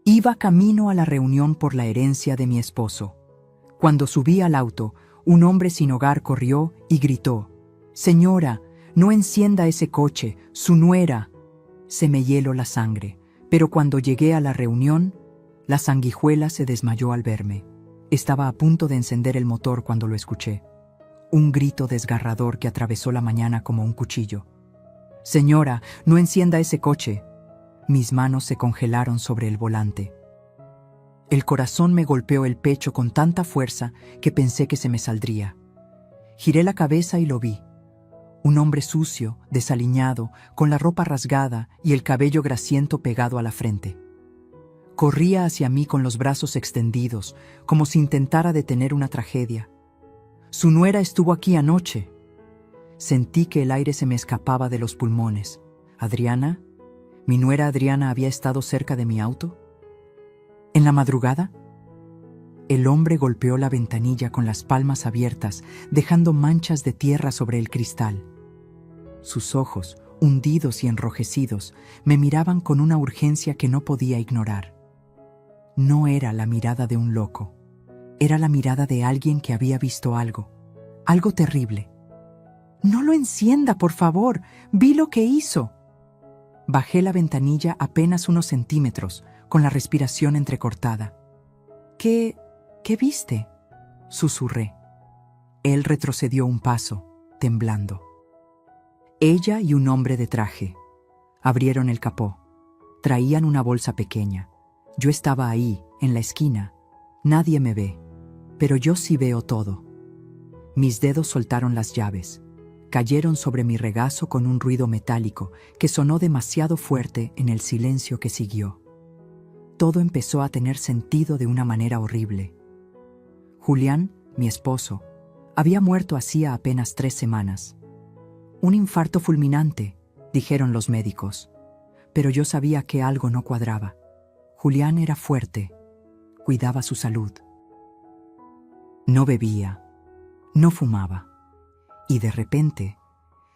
Iba camino a la reunión por la herencia de mi esposo. Cuando subí al auto, un hombre sin hogar corrió y gritó: «Señora, no encienda ese coche, su nuera». Se me hieló la sangre, pero cuando llegué a la reunión, la sanguijuela se desmayó al verme. Estaba a punto de encender el motor cuando lo escuché. Un grito desgarrador que atravesó la mañana como un cuchillo. «Señora, no encienda ese coche». Mis manos se congelaron sobre el volante. El corazón me golpeó el pecho con tanta fuerza que pensé que se me saldría. Giré la cabeza y lo vi. Un hombre sucio, desaliñado, con la ropa rasgada y el cabello grasiento pegado a la frente. Corría hacia mí con los brazos extendidos, como si intentara detener una tragedia. «Su nuera estuvo aquí anoche». Sentí que el aire se me escapaba de los pulmones. ¿Adriana? ¿Mi nuera Adriana había estado cerca de mi auto? ¿En la madrugada? El hombre golpeó la ventanilla con las palmas abiertas, dejando manchas de tierra sobre el cristal. Sus ojos, hundidos y enrojecidos, me miraban con una urgencia que no podía ignorar. No era la mirada de un loco. Era la mirada de alguien que había visto algo terrible. «No lo encienda, por favor. Vi lo que hizo». Bajé la ventanilla apenas unos centímetros, con la respiración entrecortada. ¿Qué viste?», susurré. Él retrocedió un paso, temblando. Ella y un hombre de traje. Abrieron el capó. Traían una bolsa pequeña. Yo estaba ahí, en la esquina. Nadie me ve, pero yo sí veo todo. Mis dedos soltaron las llaves. Cayeron sobre mi regazo con un ruido metálico que sonó demasiado fuerte en el silencio que siguió. Todo empezó a tener sentido de una manera horrible. Julián, mi esposo, había muerto hacía apenas 3 semanas. Un infarto fulminante, dijeron los médicos. Pero yo sabía que algo no cuadraba. Julián era fuerte, cuidaba su salud. No bebía, no fumaba. Y de repente,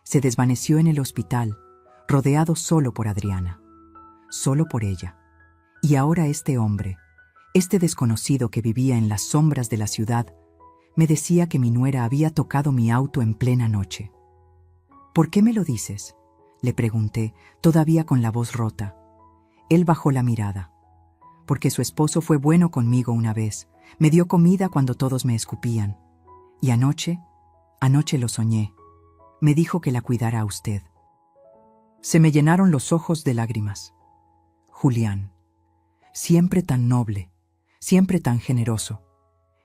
se desvaneció en el hospital, rodeado solo por Adriana. Solo por ella. Y ahora este hombre, este desconocido que vivía en las sombras de la ciudad, me decía que mi nuera había tocado mi auto en plena noche. «¿Por qué me lo dices?», le pregunté, todavía con la voz rota. Él bajó la mirada. «Porque su esposo fue bueno conmigo una vez, me dio comida cuando todos me escupían. Y anoche lo soñé. Me dijo que la cuidara a usted». Se me llenaron los ojos de lágrimas. Julián, siempre tan noble, siempre tan generoso.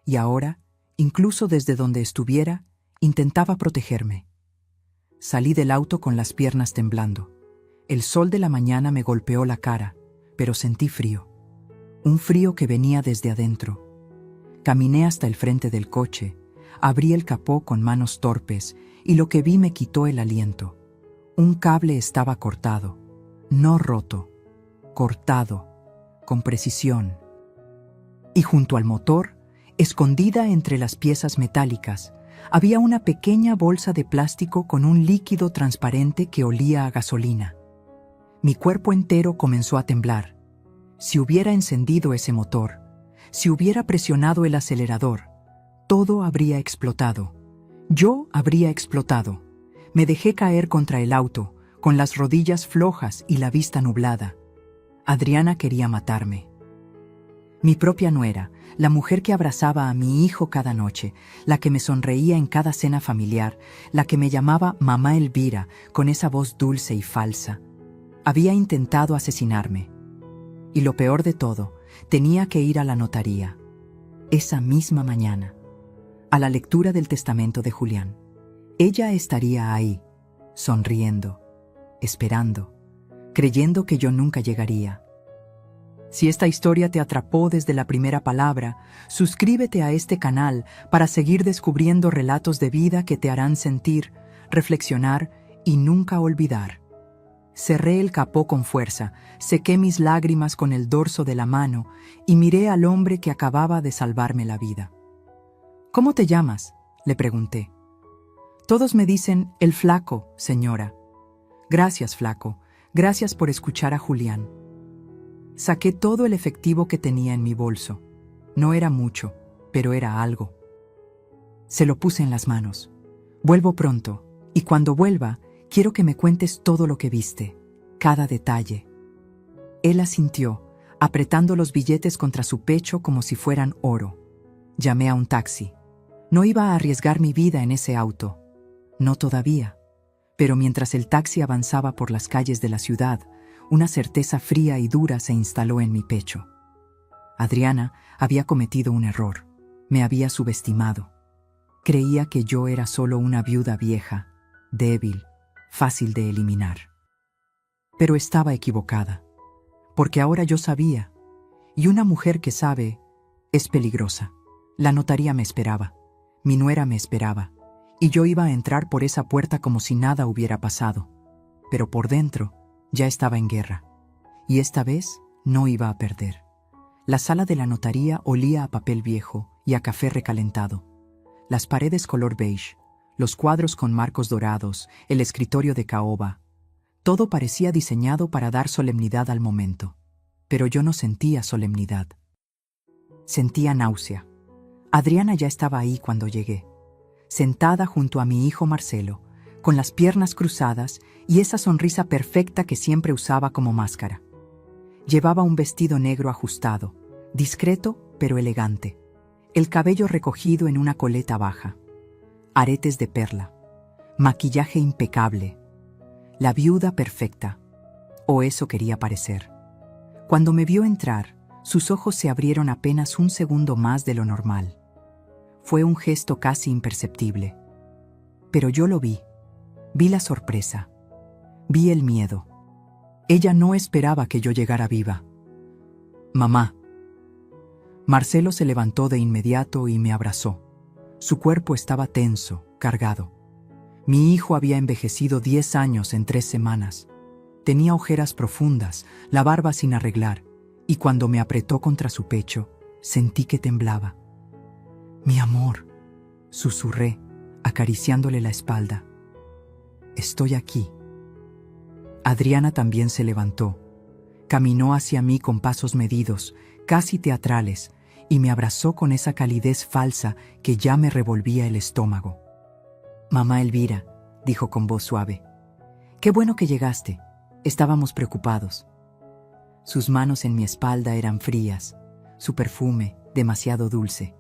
Y ahora, incluso desde donde estuviera, intentaba protegerme. Salí del auto con las piernas temblando. El sol de la mañana me golpeó la cara, pero sentí frío. Un frío que venía desde adentro. Caminé hasta el frente del coche, abrí el capó con manos torpes y lo que vi me quitó el aliento. Un cable estaba cortado, no roto, cortado, con precisión. Y junto al motor, escondida entre las piezas metálicas, había una pequeña bolsa de plástico con un líquido transparente que olía a gasolina. Mi cuerpo entero comenzó a temblar. Si hubiera encendido ese motor, si hubiera presionado el acelerador, todo habría explotado. Yo habría explotado. Me dejé caer contra el auto, con las rodillas flojas y la vista nublada. Adriana quería matarme. Mi propia nuera, la mujer que abrazaba a mi hijo cada noche, la que me sonreía en cada cena familiar, la que me llamaba Mamá Elvira con esa voz dulce y falsa, había intentado asesinarme. Y lo peor de todo, tenía que ir a la notaría. Esa misma mañana, a la lectura del testamento de Julián. Ella estaría ahí, sonriendo, esperando, creyendo que yo nunca llegaría. Si esta historia te atrapó desde la primera palabra, suscríbete a este canal para seguir descubriendo relatos de vida que te harán sentir, reflexionar y nunca olvidar. Cerré el capó con fuerza, sequé mis lágrimas con el dorso de la mano y miré al hombre que acababa de salvarme la vida. «¿Cómo te llamas?», le pregunté. «Todos me dicen el Flaco, señora». «Gracias, Flaco. Gracias por escuchar a Julián». Saqué todo el efectivo que tenía en mi bolso. No era mucho, pero era algo. Se lo puse en las manos. Vuelvo pronto, y cuando vuelva, quiero que me cuentes todo lo que viste, cada detalle. Él asintió, apretando los billetes contra su pecho como si fueran oro. Llamé a un taxi. No iba a arriesgar mi vida en ese auto. No todavía. Pero mientras el taxi avanzaba por las calles de la ciudad, una certeza fría y dura se instaló en mi pecho. Adriana había cometido un error. Me había subestimado. Creía que yo era solo una viuda vieja, débil, fácil de eliminar. Pero estaba equivocada, porque ahora yo sabía, y una mujer que sabe es peligrosa. La notaría me esperaba, mi nuera me esperaba, y yo iba a entrar por esa puerta como si nada hubiera pasado. Pero por dentro ya estaba en guerra, y esta vez no iba a perder. La sala de la notaría olía a papel viejo y a café recalentado. Las paredes color beige, los cuadros con marcos dorados, el escritorio de caoba. Todo parecía diseñado para dar solemnidad al momento. Pero yo no sentía solemnidad. Sentía náusea. Adriana ya estaba ahí cuando llegué, sentada junto a mi hijo Marcelo, con las piernas cruzadas y esa sonrisa perfecta que siempre usaba como máscara. Llevaba un vestido negro ajustado, discreto pero elegante, el cabello recogido en una coleta baja, aretes de perla, maquillaje impecable, la viuda perfecta, o eso quería parecer. Cuando me vio entrar, sus ojos se abrieron apenas un segundo más de lo normal. Fue un gesto casi imperceptible. Pero yo lo vi. Vi la sorpresa. Vi el miedo. Ella no esperaba que yo llegara viva. «Mamá». Marcelo se levantó de inmediato y me abrazó. Su cuerpo estaba tenso, cargado. Mi hijo había envejecido 10 años en 3 semanas. Tenía ojeras profundas, la barba sin arreglar, y cuando me apretó contra su pecho, sentí que temblaba. «Mi amor», susurré, acariciándole la espalda. «Estoy aquí». Adriana también se levantó. Caminó hacia mí con pasos medidos, casi teatrales, y me abrazó con esa calidez falsa que ya me revolvía el estómago. «Mamá Elvira», dijo con voz suave, «qué bueno que llegaste. Estábamos preocupados». Sus manos en mi espalda eran frías, su perfume demasiado dulce.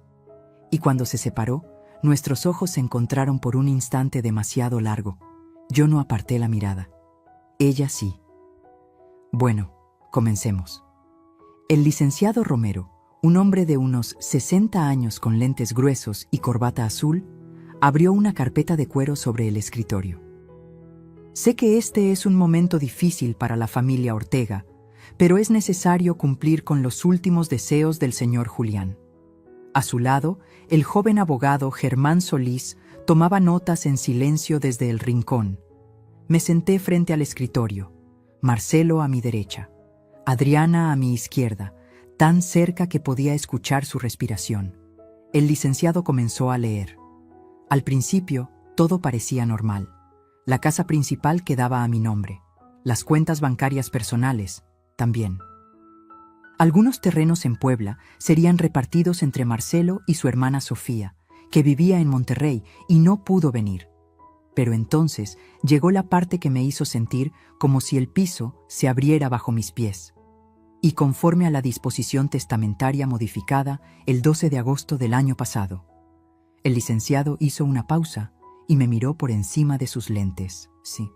Y cuando se separó, nuestros ojos se encontraron por un instante demasiado largo. Yo no aparté la mirada. Ella sí. «Bueno, comencemos». El licenciado Romero, un hombre de unos 60 años con lentes gruesos y corbata azul, abrió una carpeta de cuero sobre el escritorio. «Sé que este es un momento difícil para la familia Ortega, pero es necesario cumplir con los últimos deseos del señor Julián». A su lado, el joven abogado Germán Solís tomaba notas en silencio desde el rincón. Me senté frente al escritorio, Marcelo a mi derecha, Adriana a mi izquierda, tan cerca que podía escuchar su respiración. El licenciado comenzó a leer. Al principio, todo parecía normal. La casa principal quedaba a mi nombre. Las cuentas bancarias personales, también. Algunos terrenos en Puebla serían repartidos entre Marcelo y su hermana Sofía, que vivía en Monterrey y no pudo venir. Pero entonces llegó la parte que me hizo sentir como si el piso se abriera bajo mis pies. Y conforme a la disposición testamentaria modificada el 12 de agosto del año pasado. El licenciado hizo una pausa y me miró por encima de sus lentes. Sí.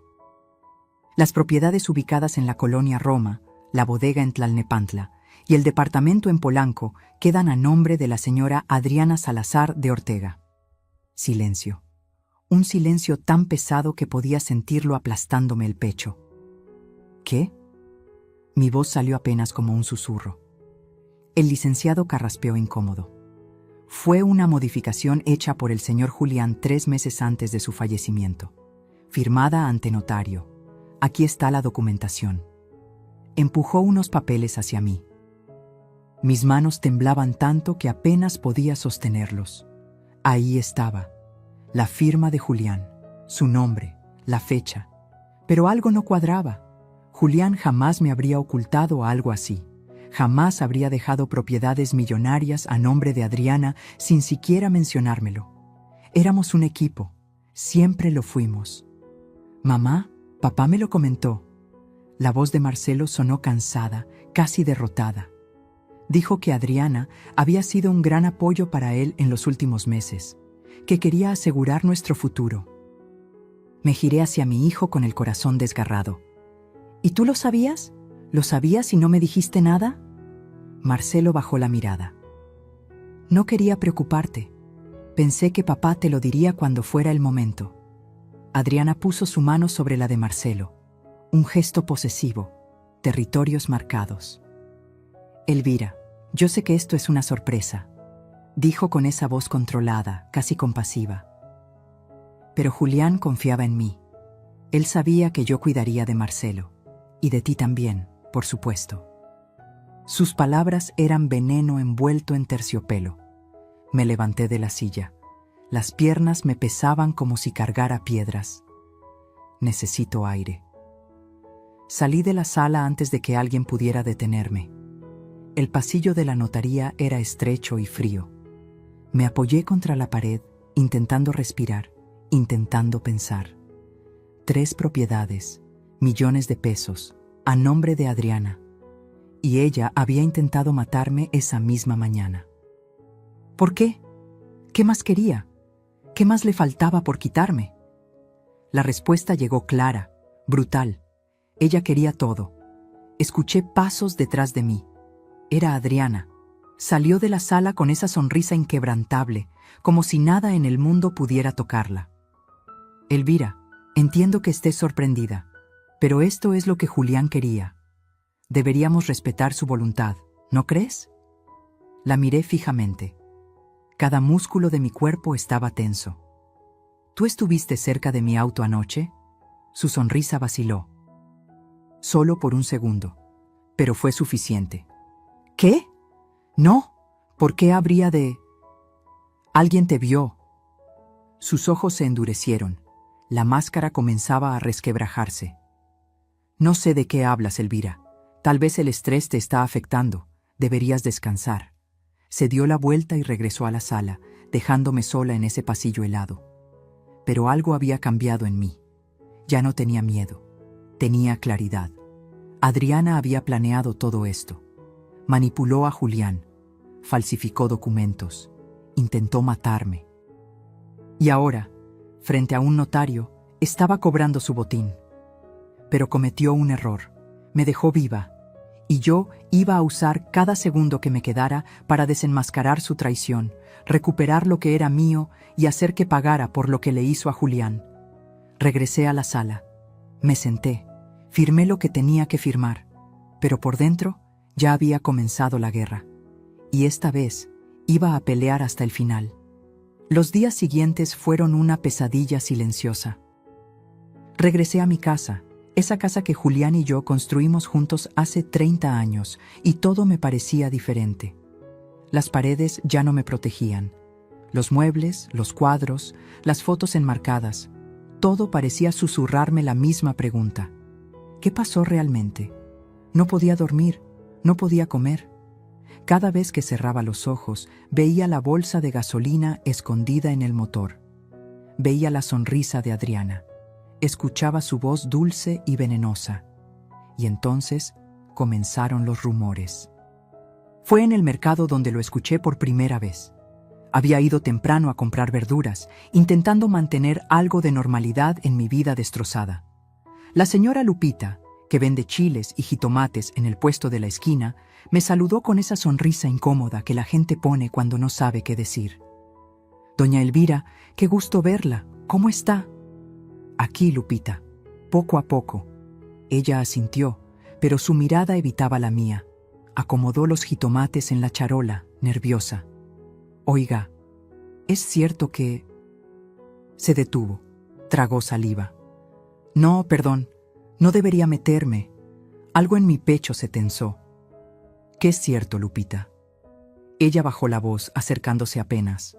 Las propiedades ubicadas en la colonia Roma, la bodega en Tlalnepantla y el departamento en Polanco quedan a nombre de la señora Adriana Salazar de Ortega. Silencio. Un silencio tan pesado que podía sentirlo aplastándome el pecho. ¿Qué? Mi voz salió apenas como un susurro. El licenciado carraspeó incómodo. Fue una modificación hecha por el señor Julián 3 meses antes de su fallecimiento. Firmada ante notario. Aquí está la documentación. Empujó unos papeles hacia mí. Mis manos temblaban tanto que apenas podía sostenerlos. Ahí estaba, la firma de Julián, su nombre, la fecha. Pero algo no cuadraba. Julián jamás me habría ocultado algo así. Jamás habría dejado propiedades millonarias a nombre de Adriana sin siquiera mencionármelo. Éramos un equipo. Siempre lo fuimos. Mamá, papá me lo comentó. La voz de Marcelo sonó cansada, casi derrotada. Dijo que Adriana había sido un gran apoyo para él en los últimos meses, que quería asegurar nuestro futuro. Me giré hacia mi hijo con el corazón desgarrado. ¿Y tú lo sabías? ¿Lo sabías y no me dijiste nada? Marcelo bajó la mirada. No quería preocuparte. Pensé que papá te lo diría cuando fuera el momento. Adriana puso su mano sobre la de Marcelo. Un gesto posesivo, territorios marcados. Elvira, yo sé que esto es una sorpresa, dijo con esa voz controlada, casi compasiva. Pero Julián confiaba en mí. Él sabía que yo cuidaría de Marcelo. Y de ti también, por supuesto. Sus palabras eran veneno envuelto en terciopelo. Me levanté de la silla. Las piernas me pesaban como si cargara piedras. Necesito aire. Salí de la sala antes de que alguien pudiera detenerme. El pasillo de la notaría era estrecho y frío. Me apoyé contra la pared, intentando respirar, intentando pensar. 3 propiedades, millones de pesos, a nombre de Adriana. Y ella había intentado matarme esa misma mañana. ¿Por qué? ¿Qué más quería? ¿Qué más le faltaba por quitarme? La respuesta llegó clara, brutal. Ella quería todo. Escuché pasos detrás de mí. Era Adriana. Salió de la sala con esa sonrisa inquebrantable, como si nada en el mundo pudiera tocarla. Elvira, entiendo que estés sorprendida, pero esto es lo que Julián quería. Deberíamos respetar su voluntad, ¿no crees? La miré fijamente. Cada músculo de mi cuerpo estaba tenso. ¿Tú estuviste cerca de mi auto anoche? Su sonrisa vaciló. Solo por un segundo, pero fue suficiente. ¿Qué? No, ¿por qué habría de...? Alguien te vio. Sus ojos se endurecieron. La máscara comenzaba a resquebrajarse. No sé de qué hablas, Elvira. Tal vez el estrés te está afectando. Deberías descansar. Se dio la vuelta y regresó a la sala, dejándome sola en ese pasillo helado. Pero algo había cambiado en mí. Ya no tenía miedo. Tenía claridad. Adriana había planeado todo esto. Manipuló a Julián. Falsificó documentos. Intentó matarme. Y ahora, frente a un notario, estaba cobrando su botín. Pero cometió un error. Me dejó viva. Y yo iba a usar cada segundo que me quedara para desenmascarar su traición, recuperar lo que era mío y hacer que pagara por lo que le hizo a Julián. Regresé a la sala. Me senté. Firmé lo que tenía que firmar. Pero por dentro ya había comenzado la guerra. Y esta vez iba a pelear hasta el final. Los días siguientes fueron una pesadilla silenciosa. Regresé a mi casa, esa casa que Julián y yo construimos juntos hace 30 años, y todo me parecía diferente. Las paredes ya no me protegían. Los muebles, los cuadros, las fotos enmarcadas, todo parecía susurrarme la misma pregunta. ¿Qué pasó realmente? No podía dormir, no podía comer. Cada vez que cerraba los ojos, veía la bolsa de gasolina escondida en el motor. Veía la sonrisa de Adriana. Escuchaba su voz dulce y venenosa. Y entonces comenzaron los rumores. Fue en el mercado donde lo escuché por primera vez. Había ido temprano a comprar verduras, intentando mantener algo de normalidad en mi vida destrozada. La señora Lupita, que vende chiles y jitomates en el puesto de la esquina, me saludó con esa sonrisa incómoda que la gente pone cuando no sabe qué decir. «Doña Elvira, qué gusto verla. ¿Cómo está?» «Aquí, Lupita. Poco a poco». Ella asintió, pero su mirada evitaba la mía. Acomodó los jitomates en la charola, nerviosa. «Oiga, ¿es cierto que...?» Se detuvo. Tragó saliva. «No, perdón. No debería meterme». Algo en mi pecho se tensó. «¿Qué es cierto, Lupita?» Ella bajó la voz, acercándose apenas.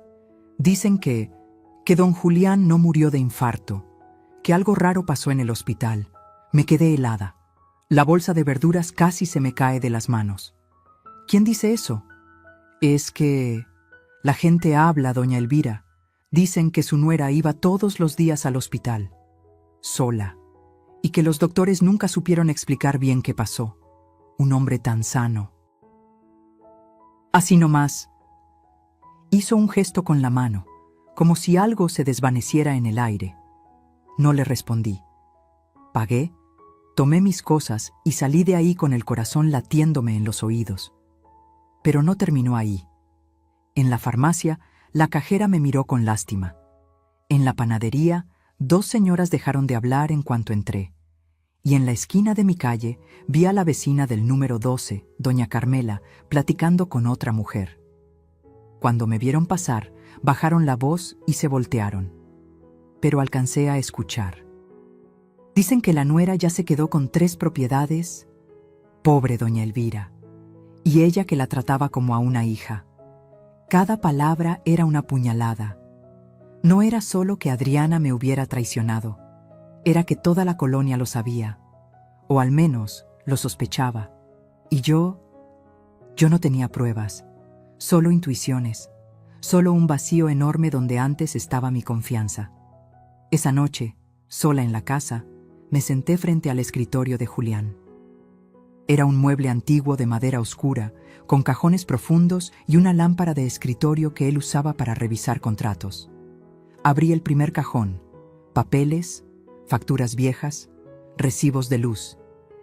«Dicen que don Julián no murió de infarto, que algo raro pasó en el hospital. Me quedé helada. La bolsa de verduras casi se me cae de las manos. ¿Quién dice eso? Es que... La gente habla, doña Elvira. Dicen que su nuera iba todos los días al hospital, sola, y que los doctores nunca supieron explicar bien qué pasó. Un hombre tan sano. Así nomás. Hizo un gesto con la mano, como si algo se desvaneciera en el aire. No le respondí. Pagué, tomé mis cosas y salí de ahí con el corazón latiéndome en los oídos. Pero no terminó ahí. En la farmacia, la cajera me miró con lástima. En la panadería, 2 señoras dejaron de hablar en cuanto entré. Y en la esquina de mi calle vi a la vecina del número 12, doña Carmela, platicando con otra mujer. Cuando me vieron pasar, bajaron la voz y se voltearon. Pero alcancé a escuchar. Dicen que la nuera ya se quedó con 3 propiedades. Pobre doña Elvira. Y ella que la trataba como a una hija. Cada palabra era una puñalada. No era solo que Adriana me hubiera traicionado, era que toda la colonia lo sabía, o al menos lo sospechaba. Y yo no tenía pruebas, solo intuiciones, solo un vacío enorme donde antes estaba mi confianza. Esa noche, sola en la casa, me senté frente al escritorio de Julián. Era un mueble antiguo de madera oscura, con cajones profundos y una lámpara de escritorio que él usaba para revisar contratos. Abrí el primer cajón, papeles, facturas viejas, recibos de luz.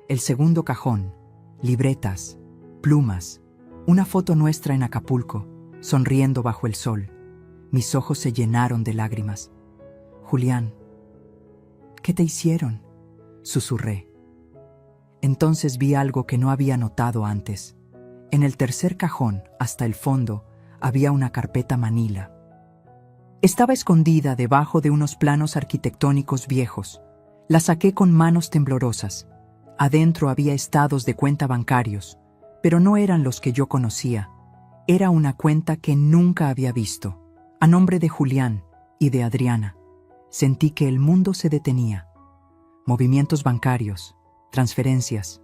El segundo cajón, libretas, plumas, una foto nuestra en Acapulco, sonriendo bajo el sol. Mis ojos se llenaron de lágrimas. Julián, ¿qué te hicieron?, susurré. Entonces vi algo que no había notado antes. En el tercer cajón, hasta el fondo, había una carpeta manila. Estaba escondida debajo de unos planos arquitectónicos viejos. La saqué con manos temblorosas. Adentro había estados de cuenta bancarios, pero no eran los que yo conocía. Era una cuenta que nunca había visto, a nombre de Julián y de Adriana. Sentí que el mundo se detenía. Movimientos bancarios, transferencias,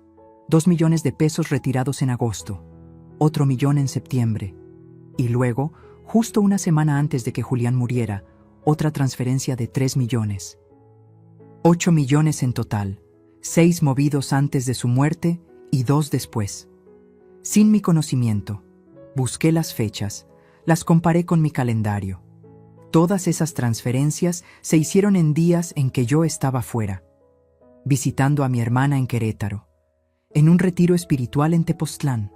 2 millones de pesos retirados en agosto, otro millón en septiembre, y luego, justo una semana antes de que Julián muriera, otra transferencia de 3 millones. 8 millones en total, 6 movidos antes de su muerte y 2 después. Sin mi conocimiento, busqué las fechas, las comparé con mi calendario. Todas esas transferencias se hicieron en días en que yo estaba fuera, visitando a mi hermana en Querétaro, en un retiro espiritual en Tepoztlán.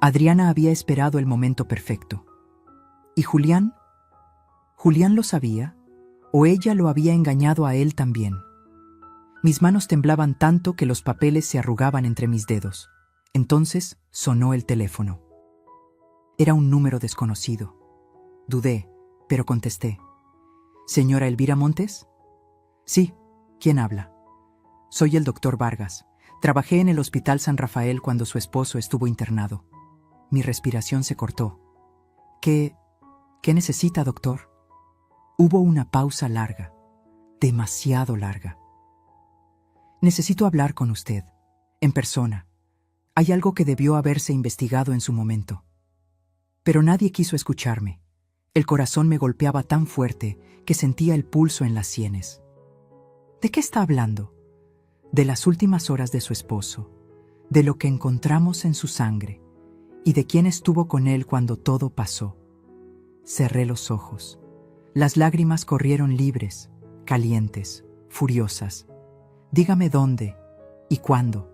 Adriana había esperado el momento perfecto. ¿Y Julián? ¿Julián lo sabía? ¿O ella lo había engañado a él también? Mis manos temblaban tanto que los papeles se arrugaban entre mis dedos. Entonces sonó el teléfono. Era un número desconocido. Dudé, pero contesté. ¿Señora Elvira Montes? Sí, ¿quién habla? Soy el doctor Vargas. Trabajé en el Hospital San Rafael cuando su esposo estuvo internado. Mi respiración se cortó. ¿Qué necesita, doctor? Hubo una pausa larga, demasiado larga. Necesito hablar con usted, en persona. Hay algo que debió haberse investigado en su momento. Pero nadie quiso escucharme. El corazón me golpeaba tan fuerte que sentía el pulso en las sienes. ¿De qué está hablando? De las últimas horas de su esposo, de lo que encontramos en su sangre y de quién estuvo con él cuando todo pasó. Cerré los ojos. Las lágrimas corrieron libres, calientes, furiosas. Dígame dónde y cuándo.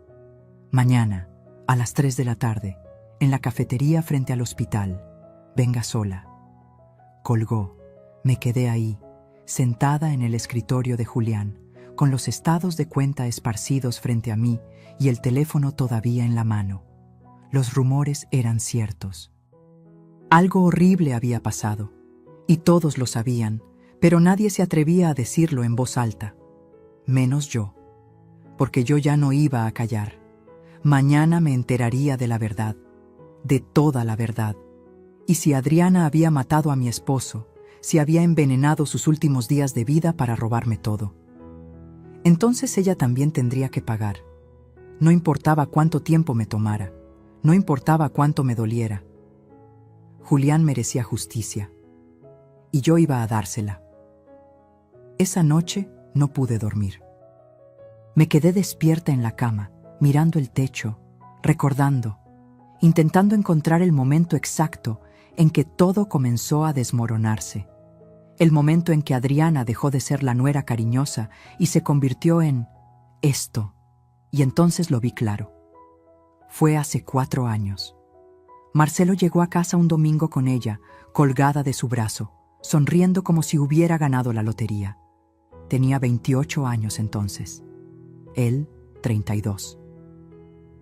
Mañana, a las 3 de la tarde, en la cafetería frente al hospital. Venga sola. Colgó. Me quedé ahí, sentada en el escritorio de Julián, con los estados de cuenta esparcidos frente a mí y el teléfono todavía en la mano. Los rumores eran ciertos. Algo horrible había pasado, y todos lo sabían, pero nadie se atrevía a decirlo en voz alta, menos yo, porque yo ya no iba a callar. Mañana me enteraría de la verdad, de toda la verdad. Y si Adriana había matado a mi esposo, si había envenenado sus últimos días de vida para robarme todo, entonces ella también tendría que pagar. No importaba cuánto tiempo me tomara, no importaba cuánto me doliera. Julián merecía justicia, y yo iba a dársela. Esa noche no pude dormir. Me quedé despierta en la cama, mirando el techo, recordando, intentando encontrar el momento exacto en que todo comenzó a desmoronarse. El momento en que Adriana dejó de ser la nuera cariñosa y se convirtió en esto. Y entonces lo vi claro. Fue hace 4 años. Marcelo llegó a casa un domingo con ella, colgada de su brazo, sonriendo como si hubiera ganado la lotería. Tenía 28 años entonces. Él, 32.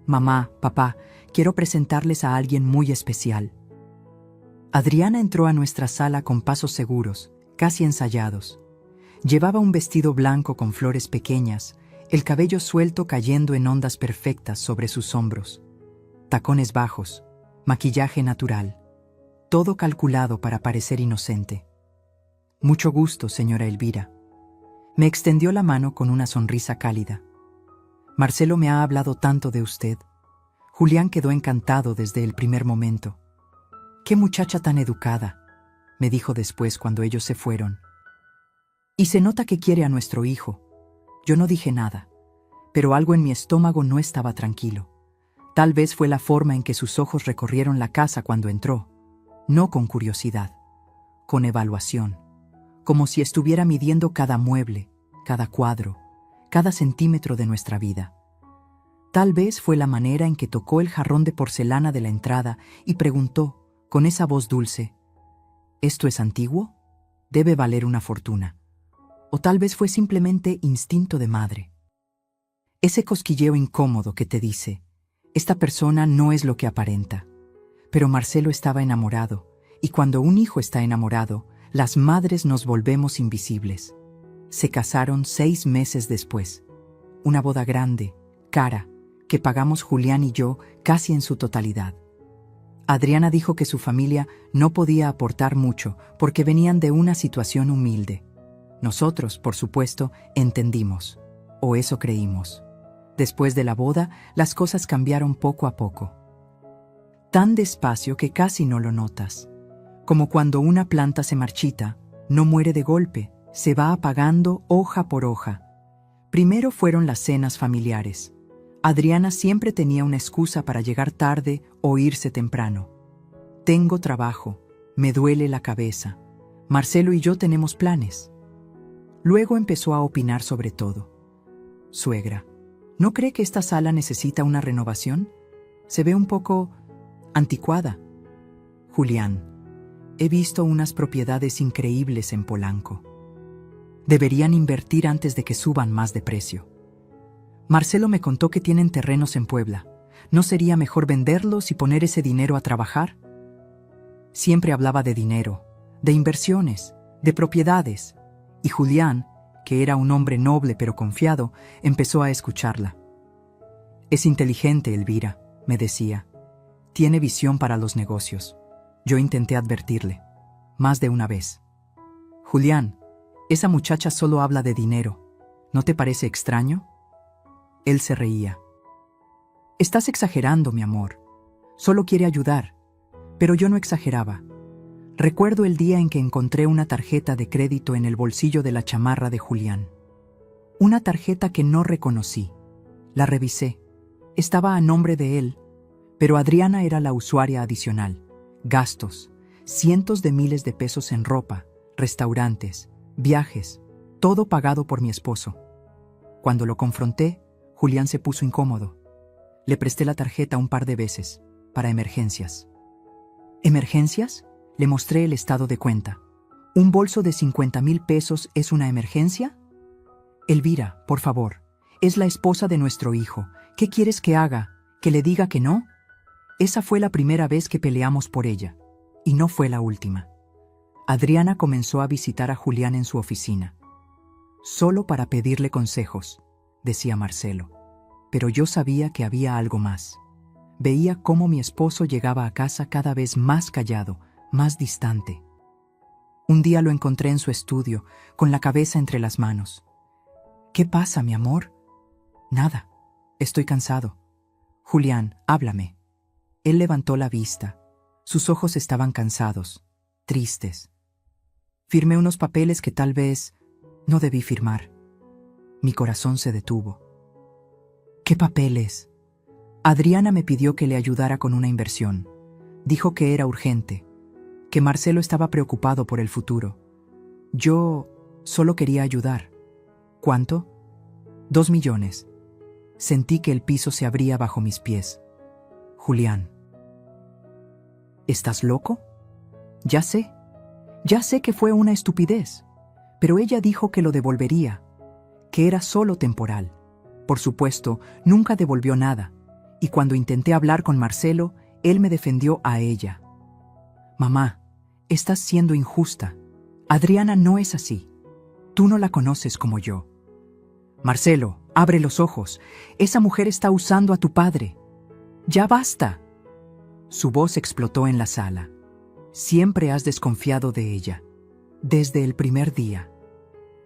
Mamá, papá, quiero presentarles a alguien muy especial. Adriana entró a nuestra sala con pasos seguros, casi ensayados. Llevaba un vestido blanco con flores pequeñas, el cabello suelto cayendo en ondas perfectas sobre sus hombros. Tacones bajos, maquillaje natural, todo calculado para parecer inocente. Mucho gusto, señora Elvira. Me extendió la mano con una sonrisa cálida. Marcelo me ha hablado tanto de usted. Julián quedó encantado desde el primer momento. «Qué muchacha tan educada», me dijo después cuando ellos se fueron. «Y se nota que quiere a nuestro hijo». Yo no dije nada, pero algo en mi estómago no estaba tranquilo. Tal vez fue la forma en que sus ojos recorrieron la casa cuando entró, no con curiosidad, con evaluación, como si estuviera midiendo cada mueble, cada cuadro, cada centímetro de nuestra vida. Tal vez fue la manera en que tocó el jarrón de porcelana de la entrada y preguntó, con esa voz dulce, ¿esto es antiguo? Debe valer una fortuna. O tal vez fue simplemente instinto de madre. Ese cosquilleo incómodo que te dice, esta persona no es lo que aparenta. Pero Marcelo estaba enamorado, y cuando un hijo está enamorado, las madres nos volvemos invisibles. Se casaron 6 meses después. Una boda grande, cara, que pagamos Julián y yo casi en su totalidad. Adriana dijo que su familia no podía aportar mucho porque venían de una situación humilde. Nosotros, por supuesto, entendimos, o eso creímos. Después de la boda, las cosas cambiaron poco a poco. Tan despacio que casi no lo notas. Como cuando una planta se marchita, no muere de golpe, se va apagando hoja por hoja. Primero fueron las cenas familiares. Adriana siempre tenía una excusa para llegar tarde o irse temprano. Tengo trabajo, me duele la cabeza. Marcelo y yo tenemos planes. Luego empezó a opinar sobre todo. Suegra, ¿no cree que esta sala necesita una renovación? Se ve un poco anticuada. Julián, he visto unas propiedades increíbles en Polanco. Deberían invertir antes de que suban más de precio. Marcelo me contó que tienen terrenos en Puebla. ¿No sería mejor venderlos y poner ese dinero a trabajar? Siempre hablaba de dinero, de inversiones, de propiedades. Y Julián, que era un hombre noble pero confiado, empezó a escucharla. Es inteligente, Elvira, me decía. Tiene visión para los negocios. Yo intenté advertirle, más de una vez. Julián, esa muchacha solo habla de dinero. ¿No te parece extraño? Él se reía. Estás exagerando, mi amor. Solo quiere ayudar. Pero yo no exageraba. Recuerdo el día en que encontré una tarjeta de crédito en el bolsillo de la chamarra de Julián. Una tarjeta que no reconocí. La revisé. Estaba a nombre de él, pero Adriana era la usuaria adicional. Gastos, cientos de miles de pesos en ropa, restaurantes, viajes, todo pagado por mi esposo. Cuando lo confronté, Julián se puso incómodo. Le presté la tarjeta un par de veces, para emergencias. ¿Emergencias? Le mostré el estado de cuenta. ¿Un bolso de 50,000 pesos es una emergencia? Elvira, por favor, es la esposa de nuestro hijo. ¿Qué quieres que haga? ¿Que le diga que no? Esa fue la primera vez que peleamos por ella, y no fue la última. Adriana comenzó a visitar a Julián en su oficina. Solo para pedirle consejos, decía Marcelo. Pero yo sabía que había algo más. Veía cómo mi esposo llegaba a casa cada vez más callado, más distante. Un día lo encontré en su estudio, con la cabeza entre las manos. ¿Qué pasa, mi amor? Nada. Estoy cansado. Julián, háblame. Él levantó la vista. Sus ojos estaban cansados, tristes. Firmé unos papeles que tal vez no debí firmar. Mi corazón se detuvo. ¿Qué papeles? Adriana me pidió que le ayudara con una inversión. Dijo que era urgente, que Marcelo estaba preocupado por el futuro. Yo solo quería ayudar. ¿Cuánto? 2 millones. Sentí que el piso se abría bajo mis pies. Julián. ¿Estás loco? Ya sé que fue una estupidez, pero ella dijo que lo devolvería, que era solo temporal. Por supuesto, nunca devolvió nada, y cuando intenté hablar con Marcelo, él me defendió a ella. Mamá, estás siendo injusta. Adriana no es así. Tú no la conoces como yo. Marcelo, abre los ojos. Esa mujer está usando a tu padre. ¡Ya basta! Su voz explotó en la sala. Siempre has desconfiado de ella. Desde el primer día.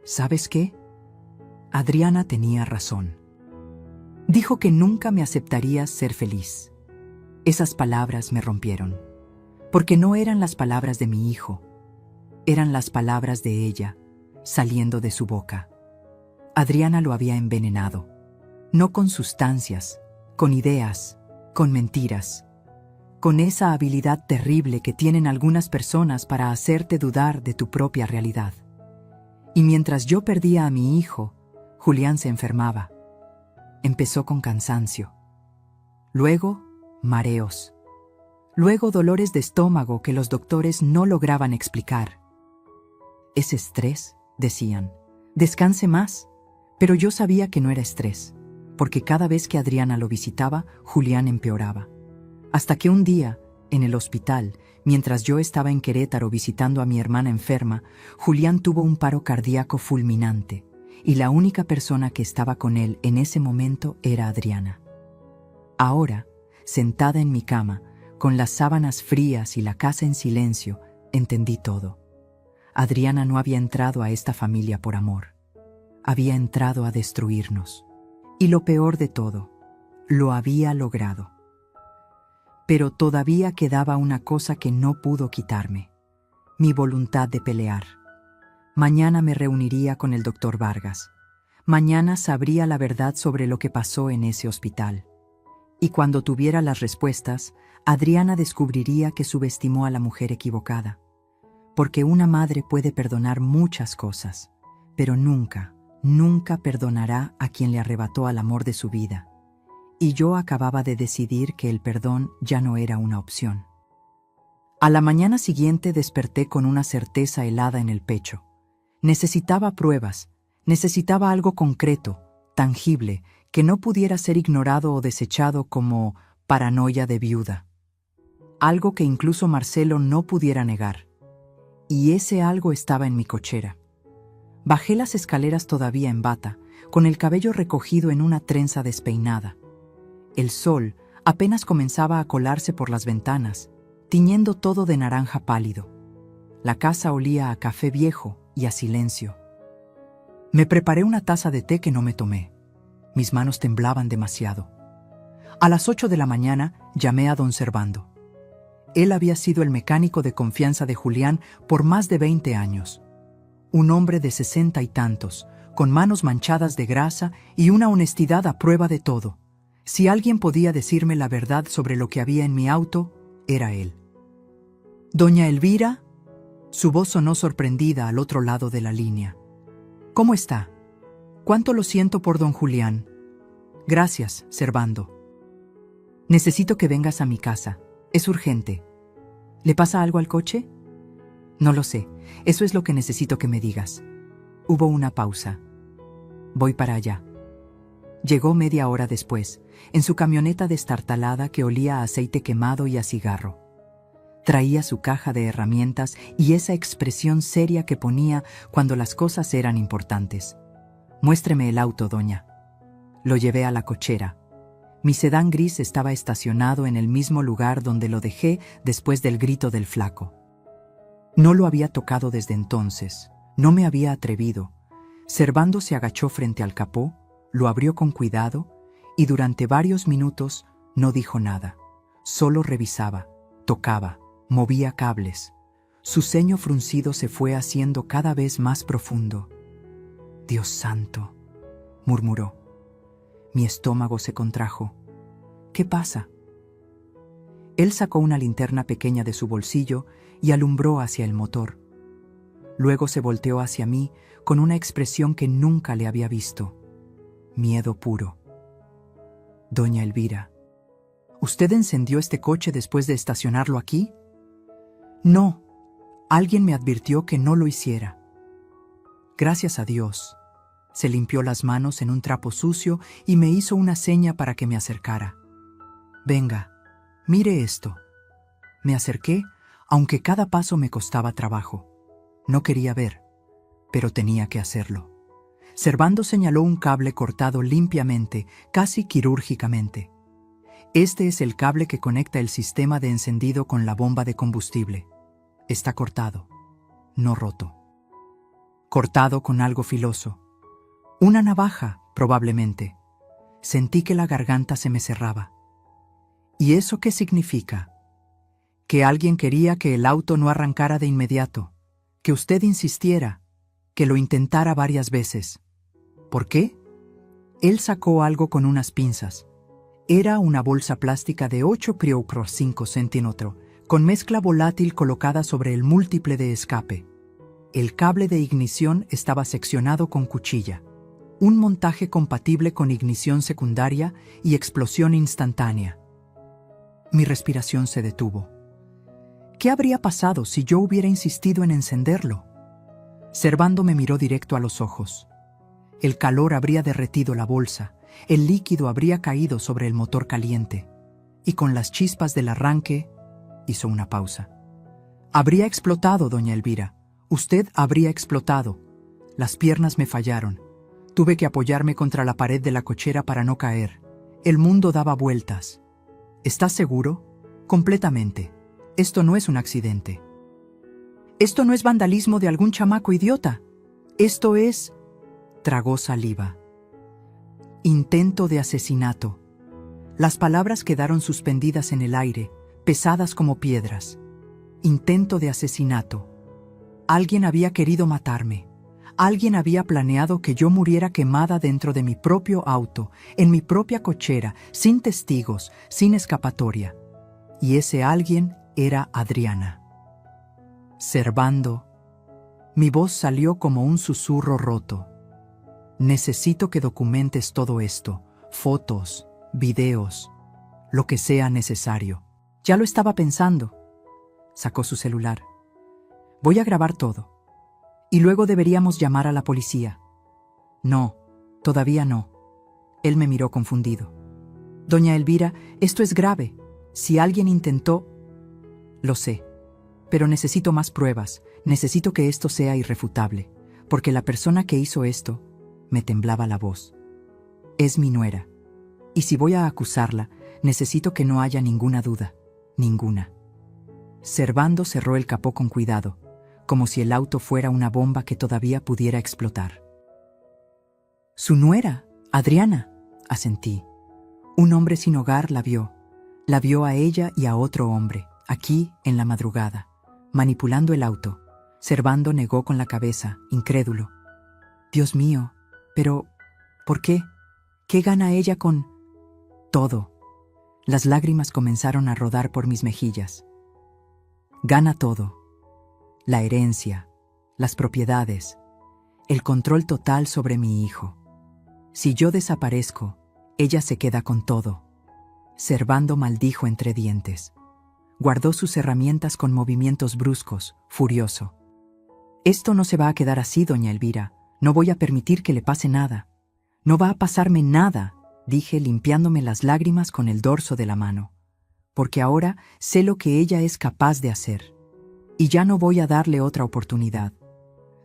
¿Sabes qué? Adriana tenía razón. Dijo que nunca me aceptaría ser feliz. Esas palabras me rompieron. Porque no eran las palabras de mi hijo. Eran las palabras de ella, saliendo de su boca. Adriana lo había envenenado. No con sustancias, con ideas, con mentiras. Con esa habilidad terrible que tienen algunas personas para hacerte dudar de tu propia realidad. Y mientras yo perdía a mi hijo, Julián se enfermaba. Empezó con cansancio. Luego, mareos. Luego dolores de estómago que los doctores no lograban explicar. ¿Es estrés?, decían. Descanse más. Pero yo sabía que no era estrés, porque cada vez que Adriana lo visitaba, Julián empeoraba. Hasta que un día, en el hospital, mientras yo estaba en Querétaro visitando a mi hermana enferma, Julián tuvo un paro cardíaco fulminante, y la única persona que estaba con él en ese momento era Adriana. Ahora, sentada en mi cama, con las sábanas frías y la casa en silencio, entendí todo. Adriana no había entrado a esta familia por amor. Había entrado a destruirnos. Y lo peor de todo, lo había logrado. Pero todavía quedaba una cosa que no pudo quitarme: mi voluntad de pelear. Mañana me reuniría con el doctor Vargas. Mañana sabría la verdad sobre lo que pasó en ese hospital. Y cuando tuviera las respuestas, Adriana descubriría que subestimó a la mujer equivocada. Porque una madre puede perdonar muchas cosas, pero nunca perdonará a quien le arrebató al amor de su vida. Y yo acababa de decidir que el perdón ya no era una opción. A la mañana siguiente desperté con una certeza helada en el pecho. Necesitaba pruebas, necesitaba algo concreto, tangible, que no pudiera ser ignorado o desechado como paranoia de viuda. Algo que incluso Marcelo no pudiera negar. Y ese algo estaba en mi cochera. Bajé las escaleras todavía en bata, con el cabello recogido en una trenza despeinada. El sol apenas comenzaba a colarse por las ventanas, tiñendo todo de naranja pálido. La casa olía a café viejo y a silencio. Me preparé una taza de té que no me tomé. Mis manos temblaban demasiado. A las 8 de la mañana llamé a don Servando. Él había sido el mecánico de confianza de Julián por más de 20 años. Un hombre de 60 y tantos, con manos manchadas de grasa y una honestidad a prueba de todo. Si alguien podía decirme la verdad sobre lo que había en mi auto, era él. «Doña Elvira», su voz sonó sorprendida al otro lado de la línea. «¿Cómo está? Cuánto lo siento por don Julián». «Gracias, Servando. Necesito que vengas a mi casa. Es urgente. ¿Le pasa algo al coche?» «No lo sé. Eso es lo que necesito que me digas». Hubo una pausa. «Voy para allá». Llegó media hora después, en su camioneta destartalada que olía a aceite quemado y a cigarro. Traía su caja de herramientas y esa expresión seria que ponía cuando las cosas eran importantes. «Muéstreme el auto, doña». Lo llevé a la cochera. Mi sedán gris estaba estacionado en el mismo lugar donde lo dejé después del grito del flaco. No lo había tocado desde entonces, no me había atrevido. Servando se agachó frente al capó, lo abrió con cuidado y durante varios minutos no dijo nada. Solo revisaba, tocaba, movía cables. Su ceño fruncido se fue haciendo cada vez más profundo. «Dios santo», murmuró. Mi estómago se contrajo. «¿Qué pasa?». Él sacó una linterna pequeña de su bolsillo y alumbró hacia el motor. Luego se volteó hacia mí con una expresión que nunca le había visto. Miedo puro. «Doña Elvira, ¿usted encendió este coche después de estacionarlo aquí?». «No, alguien me advirtió que no lo hiciera». «Gracias a Dios». Se limpió las manos en un trapo sucio y me hizo una seña para que me acercara. «Venga, mire esto». Me acerqué, aunque cada paso me costaba trabajo. No quería ver, pero tenía que hacerlo. Servando señaló un cable cortado limpiamente, casi quirúrgicamente. Este es el cable que conecta el sistema de encendido con la bomba de combustible. Está cortado, no roto. Cortado con algo filoso. Una navaja, probablemente. Sentí que la garganta se me cerraba. ¿Y eso qué significa? Que alguien quería que el auto no arrancara de inmediato, que usted insistiera, que lo intentara varias veces. ¿Por qué? Él sacó algo con unas pinzas. Era una bolsa plástica de 8 × 5 centímetros, con mezcla volátil colocada sobre el múltiple de escape. El cable de ignición estaba seccionado con cuchilla. Un montaje compatible con ignición secundaria y explosión instantánea. Mi respiración se detuvo. ¿Qué habría pasado si yo hubiera insistido en encenderlo? Servando me miró directo a los ojos. El calor habría derretido la bolsa, el líquido habría caído sobre el motor caliente, y con las chispas del arranque, hizo una pausa. Habría explotado, doña Elvira. Usted habría explotado. Las piernas me fallaron. Tuve que apoyarme contra la pared de la cochera para no caer. El mundo daba vueltas. ¿Estás seguro? Completamente. Esto no es un accidente. Esto no es vandalismo de algún chamaco idiota. Esto es... Tragó saliva. Intento de asesinato. Las palabras quedaron suspendidas en el aire, pesadas como piedras. Intento de asesinato. Alguien había querido matarme. Alguien había planeado que yo muriera quemada dentro de mi propio auto, en mi propia cochera, sin testigos, sin escapatoria. Y ese alguien era Adriana. Servando. Mi voz salió como un susurro roto. Necesito que documentes todo esto, fotos, videos, lo que sea necesario. Ya lo estaba pensando. Sacó su celular. Voy a grabar todo. Y luego deberíamos llamar a la policía. No, todavía no. Él me miró confundido. Doña Elvira, esto es grave. Si alguien intentó... Lo sé, pero necesito más pruebas. Necesito que esto sea irrefutable, porque la persona que hizo esto, me temblaba la voz. Es mi nuera. Y si voy a acusarla, necesito que no haya ninguna duda. Ninguna. Servando cerró el capó con cuidado, como si el auto fuera una bomba que todavía pudiera explotar. Su nuera, Adriana, asentí. Un hombre sin hogar la vio a ella y a otro hombre, aquí en la madrugada, manipulando el auto. Servando negó con la cabeza, incrédulo. Dios mío, pero, ¿por qué? ¿Qué gana ella con...? Todo. Las lágrimas comenzaron a rodar por mis mejillas. Gana todo. La herencia, las propiedades, el control total sobre mi hijo. Si yo desaparezco, ella se queda con todo. Servando maldijo entre dientes. Guardó sus herramientas con movimientos bruscos, furioso. Esto no se va a quedar así, doña Elvira. No voy a permitir que le pase nada. No va a pasarme nada, dije limpiándome las lágrimas con el dorso de la mano. Porque ahora sé lo que ella es capaz de hacer. Y ya no voy a darle otra oportunidad.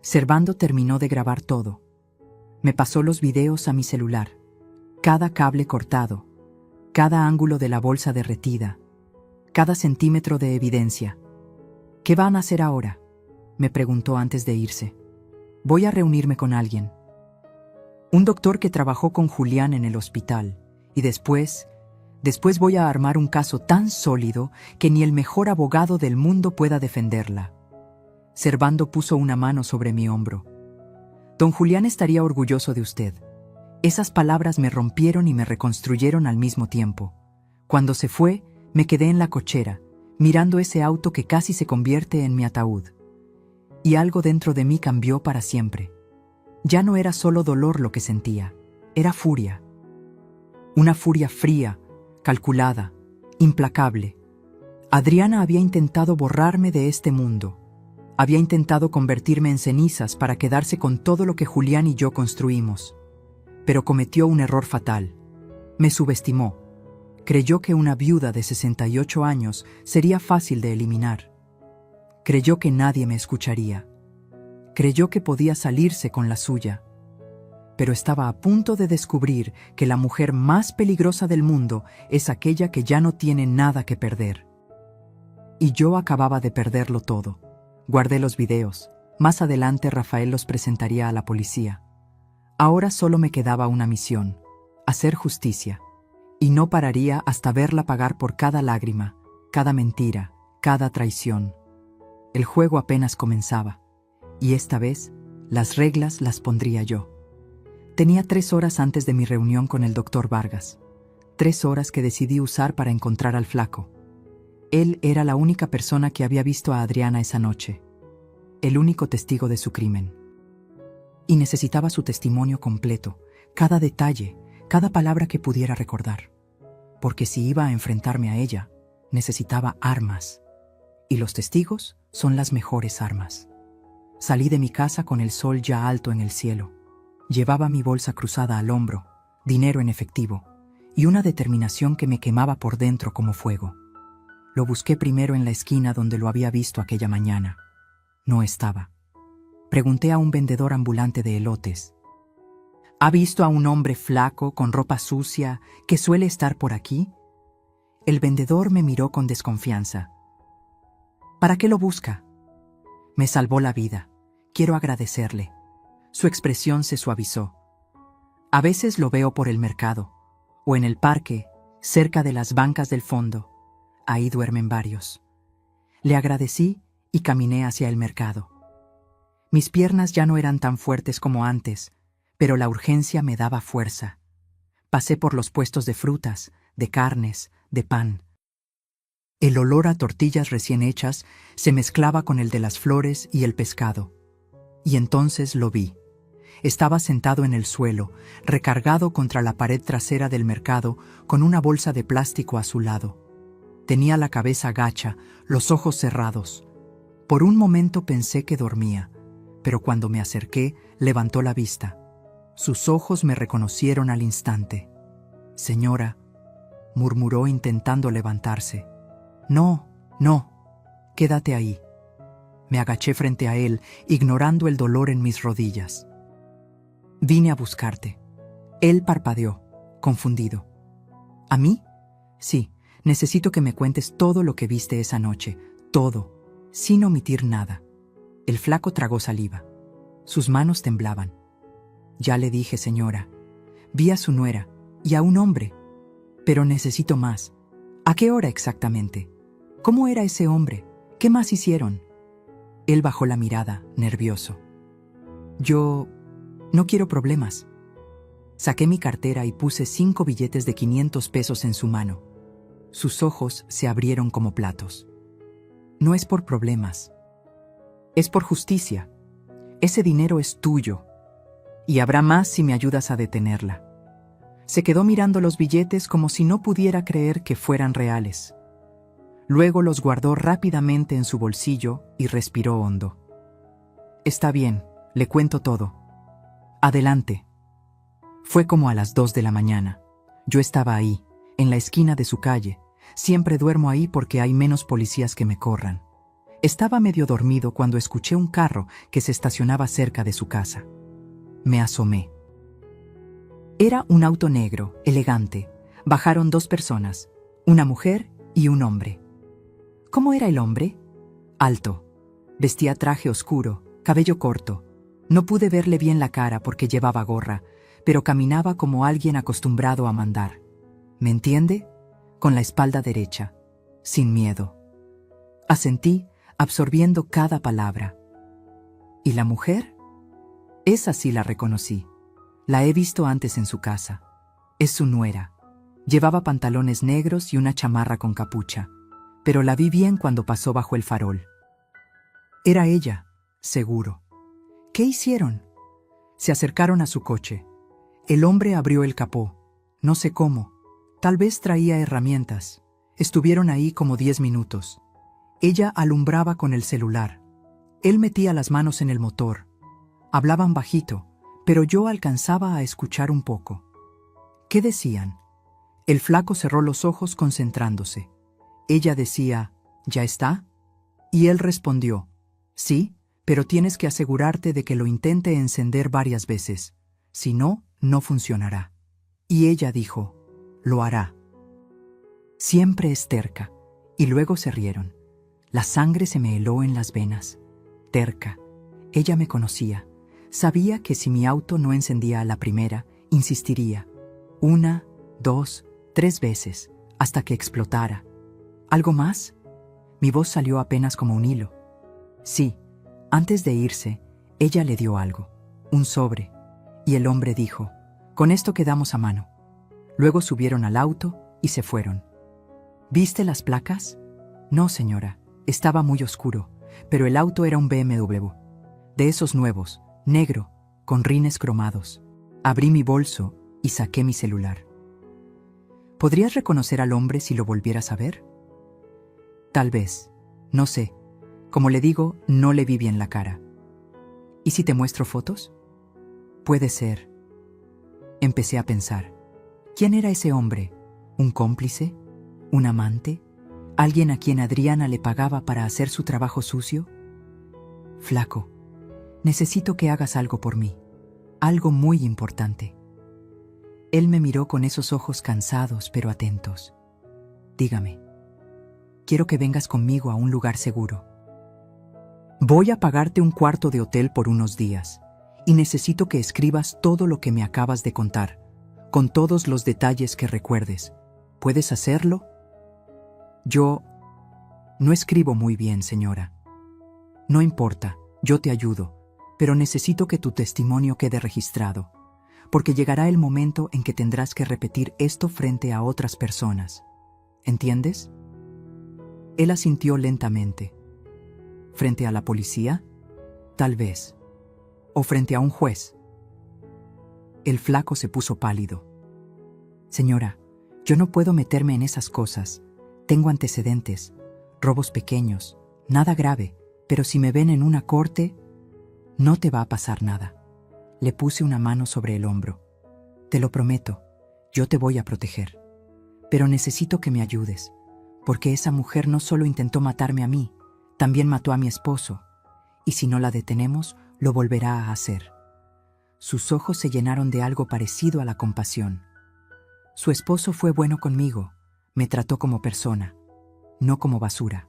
Servando terminó de grabar todo. Me pasó los videos a mi celular. Cada cable cortado, cada ángulo de la bolsa derretida, cada centímetro de evidencia. ¿Qué van a hacer ahora?, me preguntó antes de irse. Voy a reunirme con alguien. Un doctor que trabajó con Julián en el hospital y después Después voy a armar un caso tan sólido que ni el mejor abogado del mundo pueda defenderla. Servando puso una mano sobre mi hombro. Don Julián estaría orgulloso de usted. Esas palabras me rompieron y me reconstruyeron al mismo tiempo. Cuando se fue, me quedé en la cochera, mirando ese auto que casi se convierte en mi ataúd. Y algo dentro de mí cambió para siempre. Ya no era solo dolor lo que sentía, era furia. Una furia fría, calculada, implacable. Adriana había intentado borrarme de este mundo. Había intentado convertirme en cenizas para quedarse con todo lo que Julián y yo construimos. Pero cometió un error fatal. Me subestimó. Creyó que una viuda de 68 años sería fácil de eliminar. Creyó que nadie me escucharía. Creyó que podía salirse con la suya. Pero estaba a punto de descubrir que la mujer más peligrosa del mundo es aquella que ya no tiene nada que perder. Y yo acababa de perderlo todo. Guardé los videos. Más adelante Rafael los presentaría a la policía. Ahora solo me quedaba una misión: hacer justicia. Y no pararía hasta verla pagar por cada lágrima, cada mentira, cada traición. El juego apenas comenzaba. Y esta vez, las reglas las pondría yo. Tenía 3 horas antes de mi reunión con el doctor Vargas. 3 horas que decidí usar para encontrar al flaco. Él era la única persona que había visto a Adriana esa noche. El único testigo de su crimen. Y necesitaba su testimonio completo, cada detalle, cada palabra que pudiera recordar. Porque si iba a enfrentarme a ella, necesitaba armas. Y los testigos son las mejores armas. Salí de mi casa con el sol ya alto en el cielo. Llevaba mi bolsa cruzada al hombro, dinero en efectivo, y una determinación que me quemaba por dentro como fuego. Lo busqué primero en la esquina donde lo había visto aquella mañana. No estaba. Pregunté a un vendedor ambulante de elotes. ¿Ha visto a un hombre flaco, con ropa sucia, que suele estar por aquí? El vendedor me miró con desconfianza. ¿Para qué lo busca? Me salvó la vida. Quiero agradecerle. Su expresión se suavizó. A veces lo veo por el mercado, o en el parque, cerca de las bancas del fondo. Ahí duermen varios. Le agradecí y caminé hacia el mercado. Mis piernas ya no eran tan fuertes como antes, pero la urgencia me daba fuerza. Pasé por los puestos de frutas, de carnes, de pan. El olor a tortillas recién hechas se mezclaba con el de las flores y el pescado. Y entonces lo vi. Estaba sentado en el suelo, recargado contra la pared trasera del mercado, con una bolsa de plástico a su lado. Tenía la cabeza gacha, los ojos cerrados. Por un momento pensé que dormía, pero cuando me acerqué, levantó la vista. Sus ojos me reconocieron al instante. «Señora», murmuró intentando levantarse. «No, no, quédate ahí». Me agaché frente a él, ignorando el dolor en mis rodillas. «Vine a buscarte». Él parpadeó, confundido. ¿A mí? Sí, necesito que me cuentes todo lo que viste esa noche, todo, sin omitir nada. El flaco tragó saliva. Sus manos temblaban. «Ya le dije, señora. Vi a su nuera y a un hombre. Pero necesito más. ¿A qué hora exactamente? ¿Cómo era ese hombre? ¿Qué más hicieron?» Él bajó la mirada, nervioso. «Yo no quiero problemas». Saqué mi cartera y puse 5 billetes de 500 pesos en su mano. Sus ojos se abrieron como platos. «No es por problemas. Es por justicia. Ese dinero es tuyo. Y habrá más si me ayudas a detenerla». Se quedó mirando los billetes como si no pudiera creer que fueran reales. Luego los guardó rápidamente en su bolsillo y respiró hondo. «Está bien, le cuento todo. Adelante». Fue como a las 2 de la mañana. Yo estaba ahí, en la esquina de su calle. Siempre duermo ahí porque hay menos policías que me corran. Estaba medio dormido cuando escuché un carro que se estacionaba cerca de su casa. Me asomé. Era un auto negro, elegante. Bajaron 2 personas, una mujer y un hombre. ¿Cómo era el hombre? Alto. Vestía traje oscuro, cabello corto. No pude verle bien la cara porque llevaba gorra, pero caminaba como alguien acostumbrado a mandar. ¿Me entiende? con la espalda derecha, sin miedo. Asentí, absorbiendo cada palabra. ¿Y la mujer? Esa sí la reconocí. La he visto antes en su casa. Es su nuera. Llevaba pantalones negros y una chamarra con capucha, pero la vi bien cuando pasó bajo el farol. Era ella, seguro. ¿Qué hicieron? Se acercaron a su coche. El hombre abrió el capó. No sé cómo. Tal vez traía herramientas. Estuvieron ahí como 10 minutos. Ella alumbraba con el celular. Él metía las manos en el motor. Hablaban bajito, pero yo alcanzaba a escuchar un poco. ¿Qué decían? El flaco cerró los ojos concentrándose. Ella decía, ¿ya está? Y él respondió, sí, pero tienes que asegurarte de que lo intente encender varias veces. Si no, no funcionará. Y ella dijo, lo hará. Siempre es terca. Y luego se rieron. La sangre se me heló en las venas. Terca. Ella me conocía. Sabía que si mi auto no encendía a la primera, insistiría. 1, 2, 3 veces, hasta que explotara. ¿Algo más? Mi voz salió apenas como un hilo. Sí, antes de irse, ella le dio algo, un sobre, y el hombre dijo, con esto quedamos a mano. Luego subieron al auto y se fueron. ¿Viste las placas? No, señora, estaba muy oscuro, pero el auto era un BMW, de esos nuevos, negro, con rines cromados. Abrí mi bolso y saqué mi celular. ¿Podrías reconocer al hombre si lo volvieras a ver? Tal vez, no sé. Como le digo, no le vi bien la cara. ¿Y si te muestro fotos? Puede ser. Empecé a pensar. ¿Quién era ese hombre? ¿Un cómplice? ¿Un amante? ¿Alguien a quien Adriana le pagaba para hacer su trabajo sucio? Flaco, necesito que hagas algo por mí. Algo muy importante. Él me miró con esos ojos cansados pero atentos. Dígame. Quiero que vengas conmigo a un lugar seguro. Voy a pagarte un cuarto de hotel por unos días y necesito que escribas todo lo que me acabas de contar, con todos los detalles que recuerdes. ¿Puedes hacerlo? Yo no escribo muy bien, señora. No importa, yo te ayudo, pero necesito que tu testimonio quede registrado, porque llegará el momento en que tendrás que repetir esto frente a otras personas. ¿Entiendes? Él asintió lentamente. ¿Frente a la policía? Tal vez. ¿O frente a un juez? El flaco se puso pálido. Señora, yo no puedo meterme en esas cosas. Tengo antecedentes, robos pequeños, nada grave, pero si me ven en una corte, no te va a pasar nada. Le puse una mano sobre el hombro. Te lo prometo, yo te voy a proteger. Pero necesito que me ayudes, porque esa mujer no solo intentó matarme a mí, también mató a mi esposo, y si no la detenemos, lo volverá a hacer. Sus ojos se llenaron de algo parecido a la compasión. Su esposo fue bueno conmigo, me trató como persona, no como basura.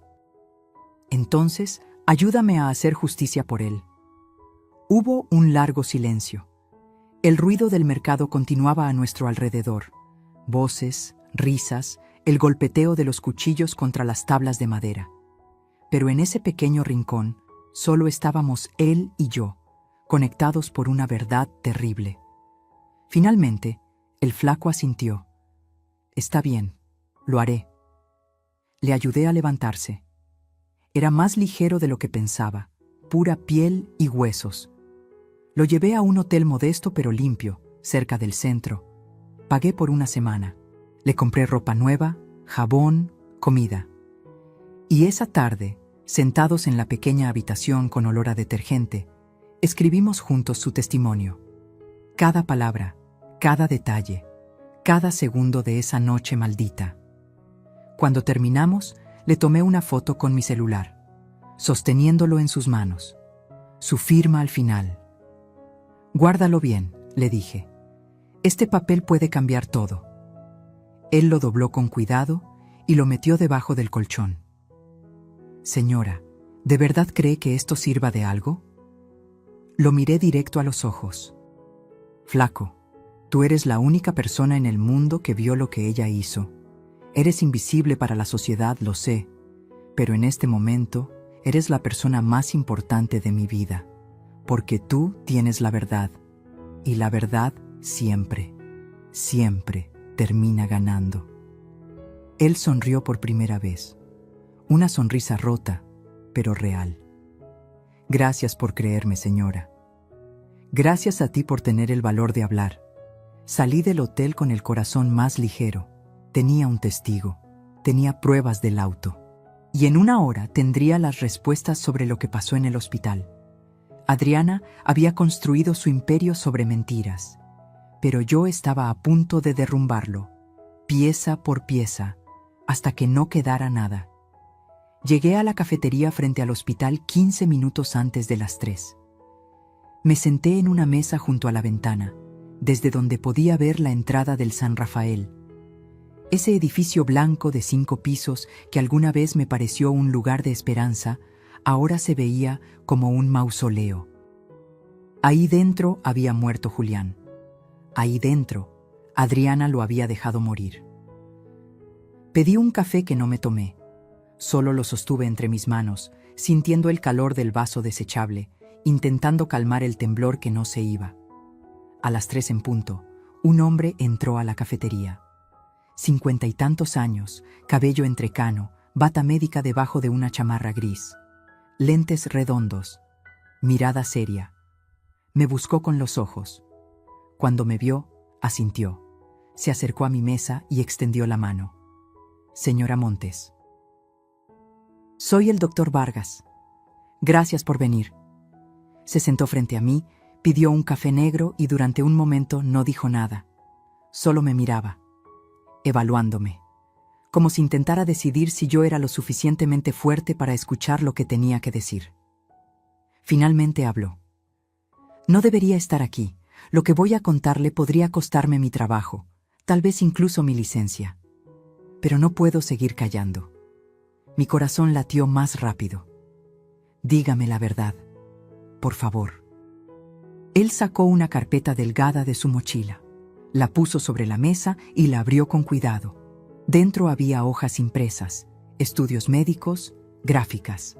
Entonces, ayúdame a hacer justicia por él. Hubo un largo silencio. El ruido del mercado continuaba a nuestro alrededor. Voces, risas, el golpeteo de los cuchillos contra las tablas de madera. Pero en ese pequeño rincón solo estábamos él y yo, conectados por una verdad terrible. Finalmente, el flaco asintió. Está bien, lo haré. Le ayudé a levantarse. Era más ligero de lo que pensaba, pura piel y huesos. Lo llevé a un hotel modesto pero limpio, cerca del centro. Pagué por una semana. Le compré ropa nueva, jabón, comida. Y esa tarde, sentados en la pequeña habitación con olor a detergente, escribimos juntos su testimonio. Cada palabra, cada detalle, cada segundo de esa noche maldita. Cuando terminamos, le tomé una foto con mi celular, sosteniéndolo en sus manos. Su firma al final. Guárdalo bien, le dije. Este papel puede cambiar todo. Él lo dobló con cuidado y lo metió debajo del colchón. Señora, ¿de verdad cree que esto sirva de algo? Lo miré directo a los ojos. Flaco, tú eres la única persona en el mundo que vio lo que ella hizo. Eres invisible para la sociedad, lo sé, pero en este momento eres la persona más importante de mi vida, porque tú tienes la verdad, y la verdad siempre, siempre termina ganando. Él sonrió por primera vez, una sonrisa rota, pero real. Gracias por creerme, señora. Gracias a ti por tener el valor de hablar. Salí del hotel con el corazón más ligero. Tenía un testigo, tenía pruebas del auto. Y en una hora tendría las respuestas sobre lo que pasó en el hospital. Adriana había construido su imperio sobre mentiras, pero yo estaba a punto de derrumbarlo, pieza por pieza, hasta que no quedara nada. Llegué a la cafetería frente al hospital 15 minutos antes de las 3. Me senté en una mesa junto a la ventana, desde donde podía ver la entrada del San Rafael. Ese edificio blanco de 5 pisos que alguna vez me pareció un lugar de esperanza, ahora se veía como un mausoleo. Ahí dentro había muerto Julián. Ahí dentro, Adriana lo había dejado morir. Pedí un café que no me tomé. Solo lo sostuve entre mis manos, sintiendo el calor del vaso desechable, intentando calmar el temblor que no se iba. A las 3 en punto, un hombre entró a la cafetería. 50 y tantos años, cabello entrecano, bata médica debajo de una chamarra gris, lentes redondos, mirada seria. Me buscó con los ojos. Cuando me vio, asintió. Se acercó a mi mesa y extendió la mano. Señora Montes. Soy el doctor Vargas. Gracias por venir. Se sentó frente a mí, pidió un café negro y durante un momento no dijo nada. Solo me miraba, evaluándome, como si intentara decidir si yo era lo suficientemente fuerte para escuchar lo que tenía que decir. Finalmente habló. No debería estar aquí. Lo que voy a contarle podría costarme mi trabajo, tal vez incluso mi licencia. Pero no puedo seguir callando. Mi corazón latió más rápido. Dígame la verdad, por favor. Él sacó una carpeta delgada de su mochila, la puso sobre la mesa y la abrió con cuidado. Dentro había hojas impresas, estudios médicos, gráficas.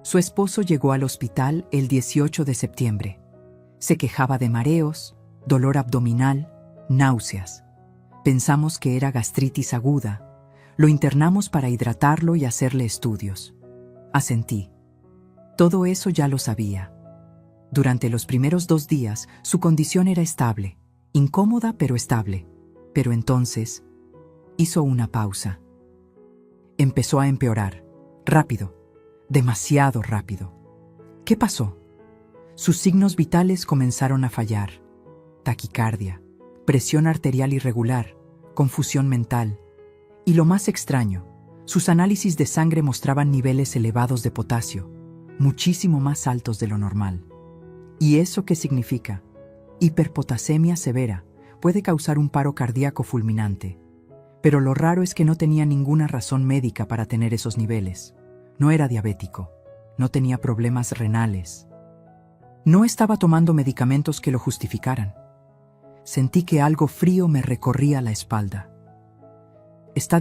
Su esposo llegó al hospital el 18 de septiembre. Se quejaba de mareos, dolor abdominal, náuseas. Pensamos que era gastritis aguda. Lo internamos para hidratarlo y hacerle estudios. Asentí. Todo eso ya lo sabía. Durante los primeros 2 días, su condición era estable, incómoda pero estable. Pero entonces, hizo una pausa. Empezó a empeorar, rápido, demasiado rápido. ¿Qué pasó? Sus signos vitales comenzaron a fallar. Taquicardia, presión arterial irregular, confusión mental. Y lo más extraño, sus análisis de sangre mostraban niveles elevados de potasio, muchísimo más altos de lo normal. ¿Y eso qué significa? Hiperpotasemia severa puede causar un paro cardíaco fulminante. Pero lo raro es que no tenía ninguna razón médica para tener esos niveles. No era diabético, no tenía problemas renales. No estaba tomando medicamentos que lo justificaran. Sentí que algo frío me recorría la espalda. Estoy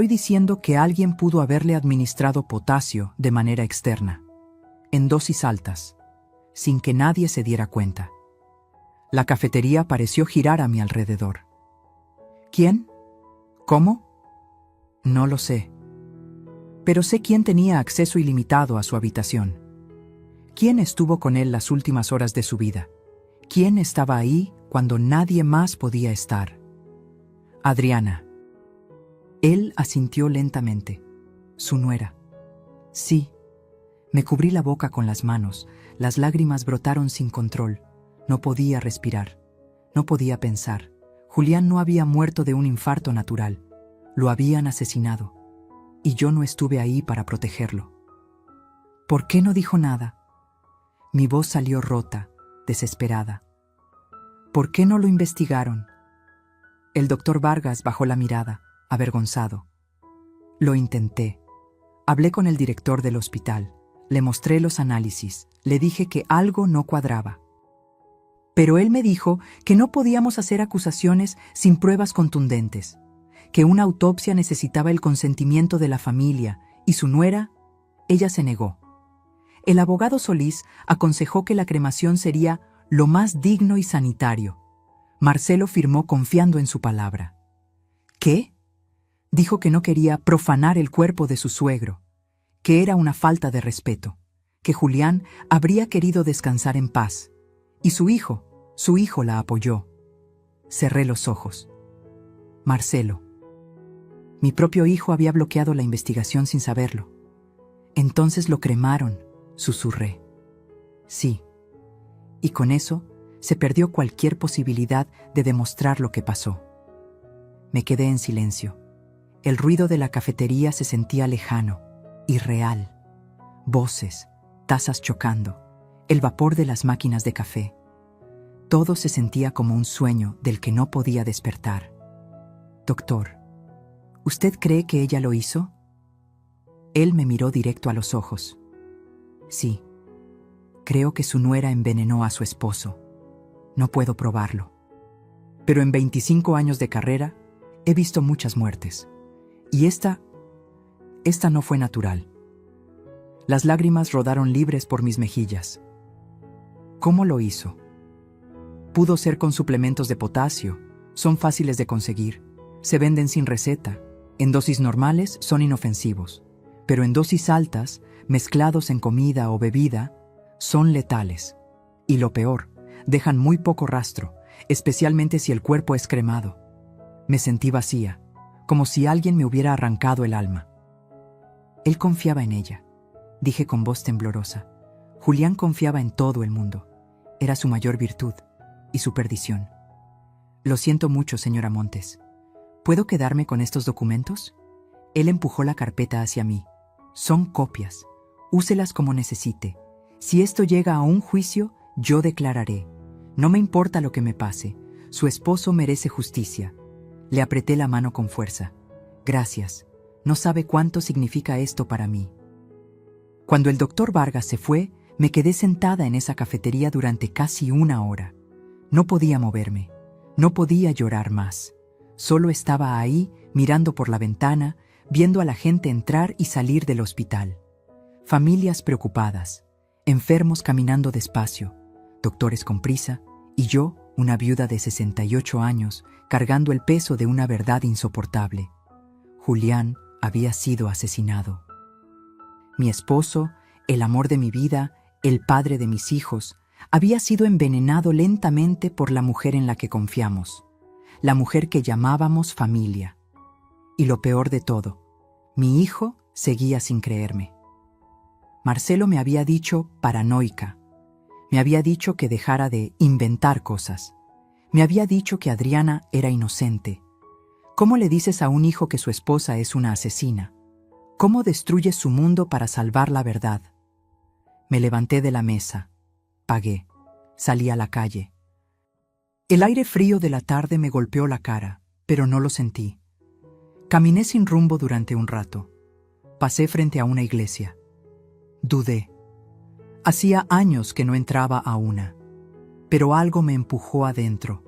diciendo que alguien pudo haberle administrado potasio de manera externa, en dosis altas, sin que nadie se diera cuenta. La cafetería pareció girar a mi alrededor. ¿Quién? ¿Cómo? No lo sé. Pero sé quién tenía acceso ilimitado a su habitación. ¿Quién estuvo con él las últimas horas de su vida? ¿Quién estaba ahí cuando nadie más podía estar? Adriana. Él asintió lentamente. Su nuera. Sí. Me cubrí la boca con las manos. Las lágrimas brotaron sin control. No podía respirar. No podía pensar. Julián no había muerto de un infarto natural. Lo habían asesinado. Y yo no estuve ahí para protegerlo. ¿Por qué no dijo nada? Mi voz salió rota, desesperada. ¿Por qué no lo investigaron? El doctor Vargas bajó la mirada, avergonzado. Lo intenté. Hablé con el director del hospital. Le mostré los análisis. Le dije que algo no cuadraba. Pero él me dijo que no podíamos hacer acusaciones sin pruebas contundentes. que una autopsia necesitaba el consentimiento de la familia, y su nuera, ella se negó. El abogado Solís aconsejó que la cremación sería lo más digno y sanitario. Marcelo firmó confiando en su palabra. ¿Qué? Dijo que no quería profanar el cuerpo de su suegro, que era una falta de respeto, que Julián habría querido descansar en paz. Y su hijo la apoyó. Cerré los ojos. Marcelo. Mi propio hijo había bloqueado la investigación sin saberlo. Entonces lo cremaron, susurré. Sí. Y con eso se perdió cualquier posibilidad de demostrar lo que pasó. Me quedé en silencio. El ruido de la cafetería se sentía lejano, irreal. Voces, tazas chocando, el vapor de las máquinas de café. Todo se sentía como un sueño del que no podía despertar. Doctor, ¿usted cree que ella lo hizo? Él me miró directo a los ojos. Sí, creo que su nuera envenenó a su esposo. No puedo probarlo. Pero en 25 años de carrera, he visto muchas muertes. Y esta no fue natural. Las lágrimas rodaron libres por mis mejillas. ¿Cómo lo hizo? Pudo ser con suplementos de potasio. Son fáciles de conseguir. Se venden sin receta. En dosis normales son inofensivos. Pero en dosis altas, mezclados en comida o bebida, son letales. Y lo peor, dejan muy poco rastro, especialmente si el cuerpo es cremado. Me sentí vacía, como si alguien me hubiera arrancado el alma. Él confiaba en ella, dije con voz temblorosa. Julián confiaba en todo el mundo. Era su mayor virtud y su perdición. Lo siento mucho, señora Montes. ¿Puedo quedarme con estos documentos? Él empujó la carpeta hacia mí. Son copias. Úselas como necesite. Si esto llega a un juicio, yo declararé. No me importa lo que me pase. Su esposo merece justicia. Le apreté la mano con fuerza. Gracias. No sabe cuánto significa esto para mí. Cuando el doctor Vargas se fue, me quedé sentada en esa cafetería durante casi 1 hora. No podía moverme. No podía llorar más. Solo estaba ahí, mirando por la ventana, viendo a la gente entrar y salir del hospital. Familias preocupadas, enfermos caminando despacio, doctores con prisa, y yo, una viuda de 68 años, cargando el peso de una verdad insoportable. Julián había sido asesinado. Mi esposo, el amor de mi vida, el padre de mis hijos, había sido envenenado lentamente por la mujer en la que confiamos, la mujer que llamábamos familia. Y lo peor de todo, mi hijo seguía sin creerme. Marcelo me había dicho paranoica. Me había dicho que dejara de inventar cosas. Me había dicho que Adriana era inocente. ¿Cómo le dices a un hijo que su esposa es una asesina? ¿Cómo destruyes su mundo para salvar la verdad? Me levanté de la mesa. Pagué. Salí a la calle. El aire frío de la tarde me golpeó la cara, pero no lo sentí. Caminé sin rumbo durante un rato. Pasé frente a una iglesia. Dudé. Hacía años que no entraba a una, pero algo me empujó adentro.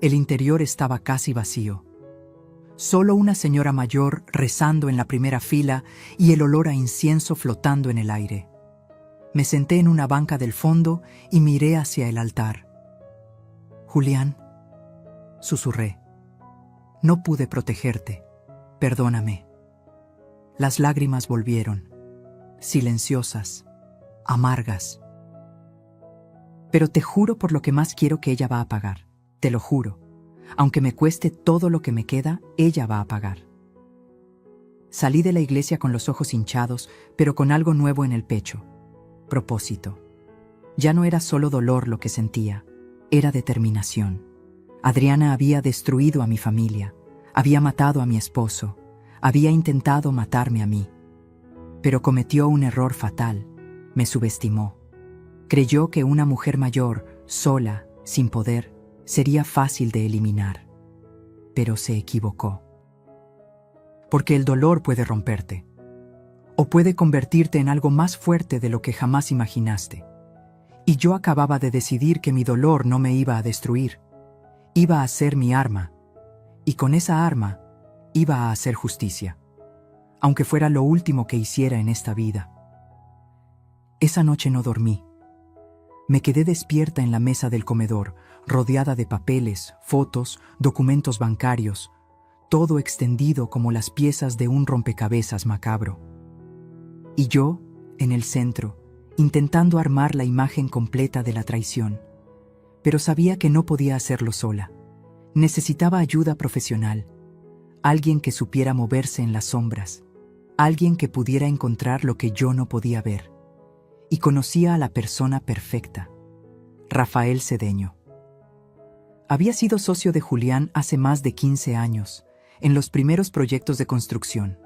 El interior estaba casi vacío. Solo una señora mayor rezando en la primera fila y el olor a incienso flotando en el aire. Me senté en una banca del fondo y miré hacia el altar. Julián, susurré. No pude protegerte. Perdóname. Las lágrimas volvieron, silenciosas, amargas. Pero te juro por lo que más quiero que ella va a pagar. Te lo juro. Aunque me cueste todo lo que me queda, ella va a pagar. Salí de la iglesia con los ojos hinchados, pero con algo nuevo en el pecho. Propósito. Ya no era solo dolor lo que sentía, era determinación. Adriana había destruido a mi familia, había matado a mi esposo, había intentado matarme a mí. Pero cometió un error fatal, me subestimó. Creyó que una mujer mayor, sola, sin poder, sería fácil de eliminar. Pero se equivocó. Porque el dolor puede romperte, o puede convertirte en algo más fuerte de lo que jamás imaginaste. Y yo acababa de decidir que mi dolor no me iba a destruir, iba a ser mi arma, y con esa arma, Iba a hacer justicia, aunque fuera lo último que hiciera en esta vida. Esa noche no dormí. Me quedé despierta en la mesa del comedor, rodeada de papeles, fotos, documentos bancarios, todo extendido como las piezas de un rompecabezas macabro. Y yo, en el centro, intentando armar la imagen completa de la traición. Pero sabía que no podía hacerlo sola. Necesitaba ayuda profesional, alguien que supiera moverse en las sombras, alguien que pudiera encontrar lo que yo no podía ver. Y conocía a la persona perfecta, Rafael Cedeño. Había sido socio de Julián hace más de 15 años, en los primeros proyectos de construcción.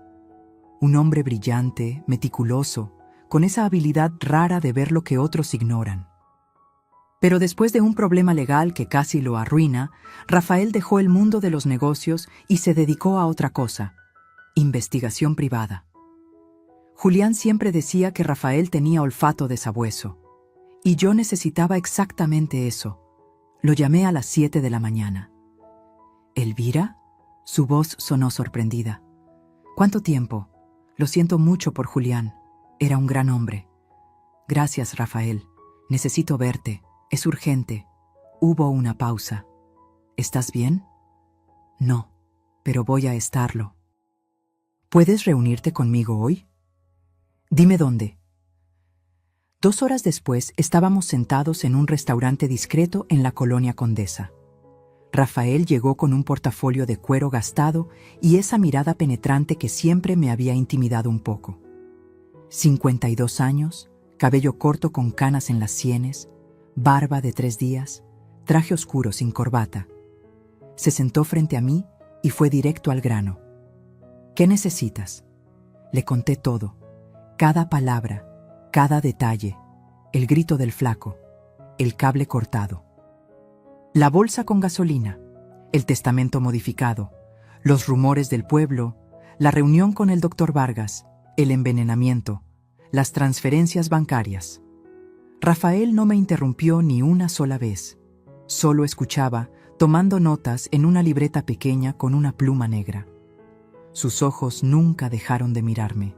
Un hombre brillante, meticuloso, con esa habilidad rara de ver lo que otros ignoran. Pero después de un problema legal que casi lo arruina, Rafael dejó el mundo de los negocios y se dedicó a otra cosa: investigación privada. Julián siempre decía que Rafael tenía olfato de sabueso, y yo necesitaba exactamente eso. Lo llamé a las 7 de la mañana. ¿Elvira? Su voz sonó sorprendida. ¿Cuánto tiempo? Lo siento mucho por Julián. Era un gran hombre. Gracias, Rafael. Necesito verte. Es urgente. Hubo una pausa. ¿Estás bien? No, pero voy a estarlo. ¿Puedes reunirte conmigo hoy? Dime dónde. 2 horas después estábamos sentados en un restaurante discreto en la Colonia Condesa. Rafael llegó con un portafolio de cuero gastado y esa mirada penetrante que siempre me había intimidado un poco. 52 años, cabello corto con canas en las sienes, barba de 3 días, traje oscuro sin corbata. Se sentó frente a mí y fue directo al grano. ¿Qué necesitas? Le conté todo, cada palabra, cada detalle, el grito del flaco, el cable cortado. La bolsa con gasolina, el testamento modificado, los rumores del pueblo, la reunión con el doctor Vargas, el envenenamiento, las transferencias bancarias. Rafael no me interrumpió ni una sola vez. Solo escuchaba, tomando notas en una libreta pequeña con una pluma negra. Sus ojos nunca dejaron de mirarme.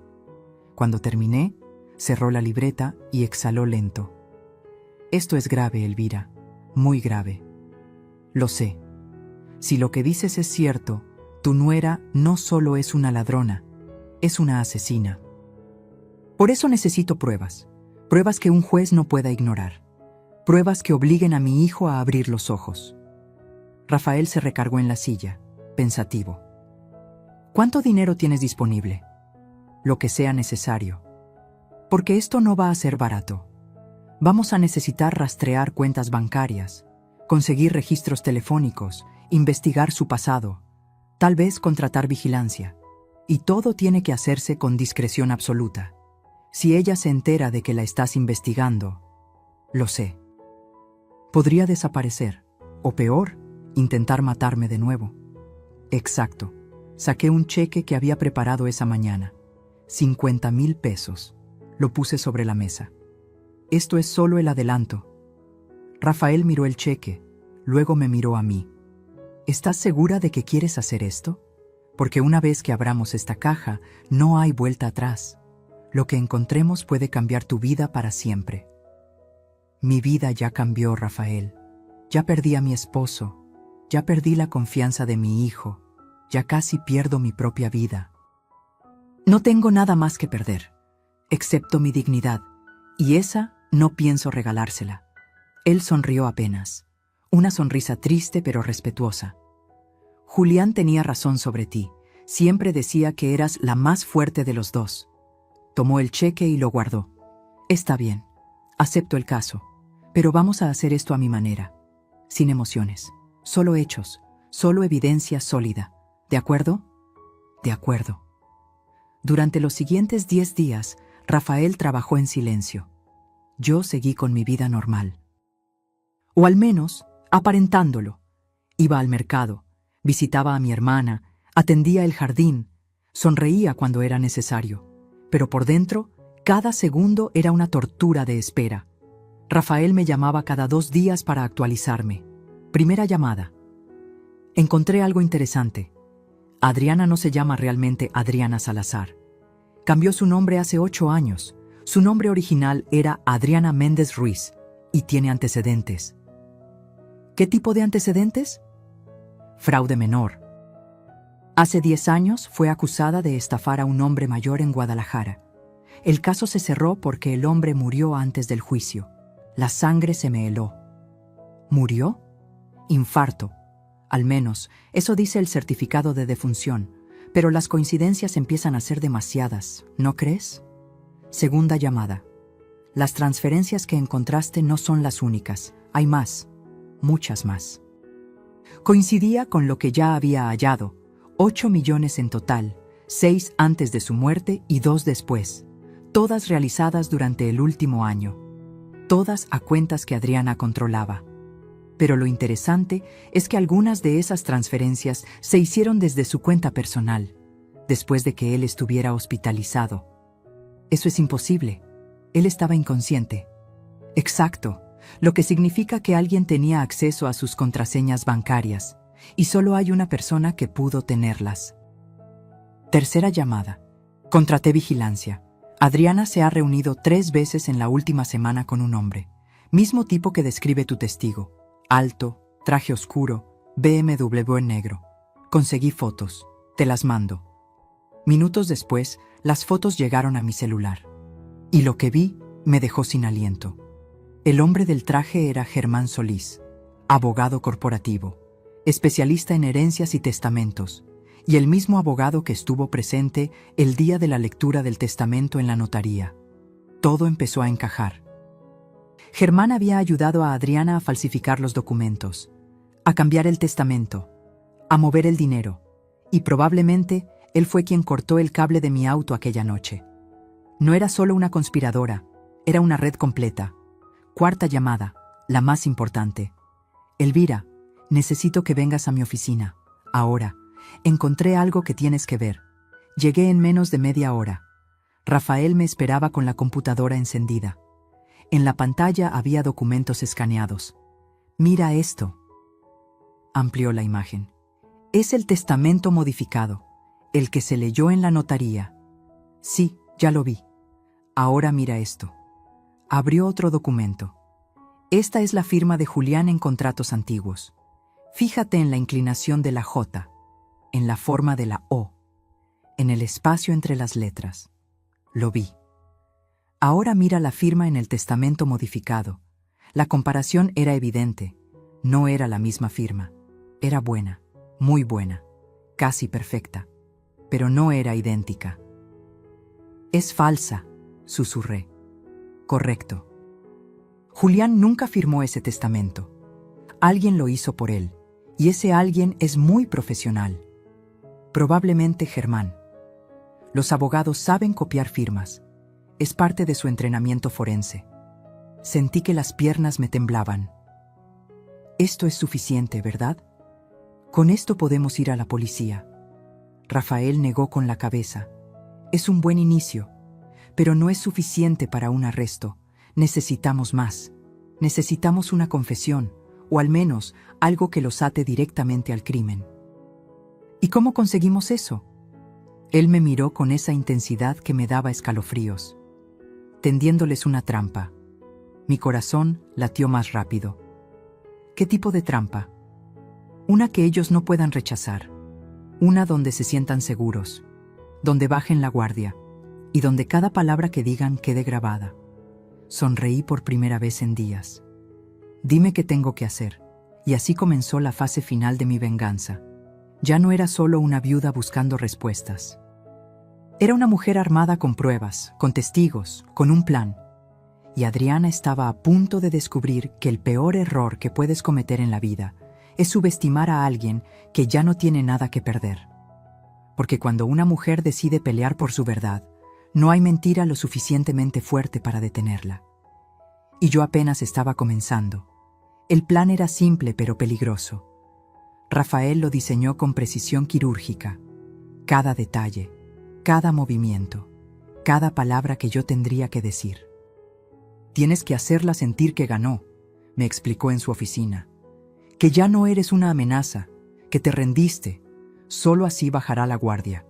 Cuando terminé, cerró la libreta y exhaló lento. Esto es grave, Elvira, muy grave. Lo sé. Si lo que dices es cierto, tu nuera no solo es una ladrona, es una asesina. Por eso necesito pruebas, pruebas que un juez no pueda ignorar, pruebas que obliguen a mi hijo a abrir los ojos. Rafael se recargó en la silla, pensativo. ¿Cuánto dinero tienes disponible? Lo que sea necesario. Porque esto no va a ser barato. Vamos a necesitar rastrear cuentas bancarias, conseguir registros telefónicos, investigar su pasado, tal vez contratar vigilancia. Y todo tiene que hacerse con discreción absoluta. Si ella se entera de que la estás investigando, lo sé. Podría desaparecer, o peor, intentar matarme de nuevo. Exacto. Saqué un cheque que había preparado esa mañana. 50,000 pesos. Lo puse sobre la mesa. Esto es solo el adelanto. Rafael miró el cheque, luego me miró a mí. ¿Estás segura de que quieres hacer esto? Porque una vez que abramos esta caja, no hay vuelta atrás. Lo que encontremos puede cambiar tu vida para siempre. Mi vida ya cambió, Rafael. Ya perdí a mi esposo. Ya perdí la confianza de mi hijo. Ya casi pierdo mi propia vida. No tengo nada más que perder, excepto mi dignidad, y esa no pienso regalársela. Él sonrió apenas, una sonrisa triste pero respetuosa. Julián tenía razón sobre ti, siempre decía que eras la más fuerte de los dos. Tomó el cheque y lo guardó. Está bien, acepto el caso, pero vamos a hacer esto a mi manera, sin emociones, solo hechos, solo evidencia sólida. ¿De acuerdo? De acuerdo. Durante los siguientes 10 días, Rafael trabajó en silencio. Yo seguí con mi vida normal. O al menos, aparentándolo. Iba al mercado, visitaba a mi hermana, atendía el jardín, sonreía cuando era necesario. Pero por dentro, cada segundo era una tortura de espera. Rafael me llamaba cada 2 días para actualizarme. Primera llamada. Encontré algo interesante. Adriana no se llama realmente Adriana Salazar. Cambió su nombre hace 8 años. Su nombre original era Adriana Méndez Ruiz y tiene antecedentes. ¿Qué tipo de antecedentes? Fraude menor. Hace 10 años fue acusada de estafar a un hombre mayor en Guadalajara. El caso se cerró porque el hombre murió antes del juicio. La sangre se me heló. ¿Murió? Infarto. Al menos, eso dice el certificado de defunción. Pero las coincidencias empiezan a ser demasiadas, ¿no crees? Segunda llamada. Las transferencias que encontraste no son las únicas. Hay más. Muchas más. Coincidía con lo que ya había hallado. 8 millones en total, 6 antes de su muerte y 2 después. Todas realizadas durante el último año. Todas a cuentas que Adriana controlaba. Pero lo interesante es que algunas de esas transferencias se hicieron desde su cuenta personal, después de que él estuviera hospitalizado. Eso es imposible. Él estaba inconsciente. Exacto, lo que significa que alguien tenía acceso a sus contraseñas bancarias, y solo hay una persona que pudo tenerlas. Tercera llamada. Contraté vigilancia. Adriana se ha reunido 3 veces en la última semana con un hombre, mismo tipo que describe tu testigo. Alto, traje oscuro, BMW en negro. Conseguí fotos. Te las mando. Minutos después, las fotos llegaron a mi celular. Y lo que vi me dejó sin aliento. El hombre del traje era Germán Solís, abogado corporativo, especialista en herencias y testamentos, y el mismo abogado que estuvo presente el día de la lectura del testamento en la notaría. Todo empezó a encajar. Germán había ayudado a Adriana a falsificar los documentos, a cambiar el testamento, a mover el dinero, y probablemente él fue quien cortó el cable de mi auto aquella noche. No era solo una conspiradora, era una red completa. Cuarta llamada, la más importante. Elvira, necesito que vengas a mi oficina. Ahora, encontré algo que tienes que ver. Llegué en menos de media hora. Rafael me esperaba con la computadora encendida. En la pantalla había documentos escaneados. Mira esto. Amplió la imagen. Es el testamento modificado, el que se leyó en la notaría. Sí, ya lo vi. Ahora mira esto. Abrió otro documento. Esta es la firma de Julián en contratos antiguos. Fíjate en la inclinación de la J, en la forma de la O, en el espacio entre las letras. Lo vi. Ahora mira la firma en el testamento modificado. La comparación era evidente. No era la misma firma. Era buena, muy buena, casi perfecta, pero no era idéntica. Es falsa, susurré. Correcto. Julián nunca firmó ese testamento. Alguien lo hizo por él, y ese alguien es muy profesional. Probablemente Germán. Los abogados saben copiar firmas. Es parte de su entrenamiento forense. Sentí que las piernas me temblaban. Esto es suficiente, ¿verdad? Con esto podemos ir a la policía. Rafael negó con la cabeza. Es un buen inicio, pero no es suficiente para un arresto. Necesitamos más. Necesitamos una confesión, o al menos algo que los ate directamente al crimen. ¿Y cómo conseguimos eso? Él me miró con esa intensidad que me daba escalofríos. Tendiéndoles una trampa. Mi corazón latió más rápido. ¿Qué tipo de trampa? Una que ellos no puedan rechazar. Una donde se sientan seguros, donde bajen la guardia y donde cada palabra que digan quede grabada. Sonreí por primera vez en días. Dime qué tengo que hacer. Y así comenzó la fase final de mi venganza. Ya no era solo una viuda buscando respuestas. Era una mujer armada con pruebas, con testigos, con un plan. Y Adriana estaba a punto de descubrir que el peor error que puedes cometer en la vida es subestimar a alguien que ya no tiene nada que perder. Porque cuando una mujer decide pelear por su verdad, no hay mentira lo suficientemente fuerte para detenerla. Y yo apenas estaba comenzando. El plan era simple pero peligroso. Rafael lo diseñó con precisión quirúrgica. Cada detalle, cada movimiento, cada palabra que yo tendría que decir. Tienes que hacerla sentir que ganó, me explicó en su oficina. Que ya no eres una amenaza, que te rendiste. Solo así bajará la guardia.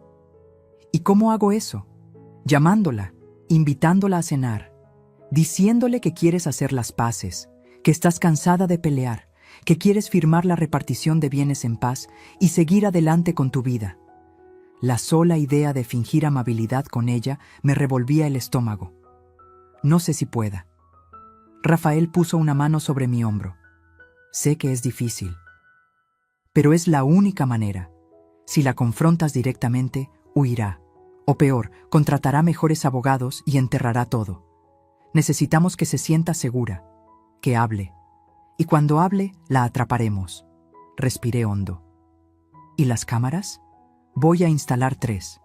¿Y cómo hago eso? Llamándola, invitándola a cenar, diciéndole que quieres hacer las paces, que estás cansada de pelear, que quieres firmar la repartición de bienes en paz y seguir adelante con tu vida. La sola idea de fingir amabilidad con ella me revolvía el estómago. No sé si pueda. Rafael puso una mano sobre mi hombro. Sé que es difícil, pero es la única manera. Si la confrontas directamente, huirá. O peor, contratará mejores abogados y enterrará todo. Necesitamos que se sienta segura, que hable. Y cuando hable, la atraparemos. Respiré hondo. ¿Y las cámaras? Voy a instalar 3.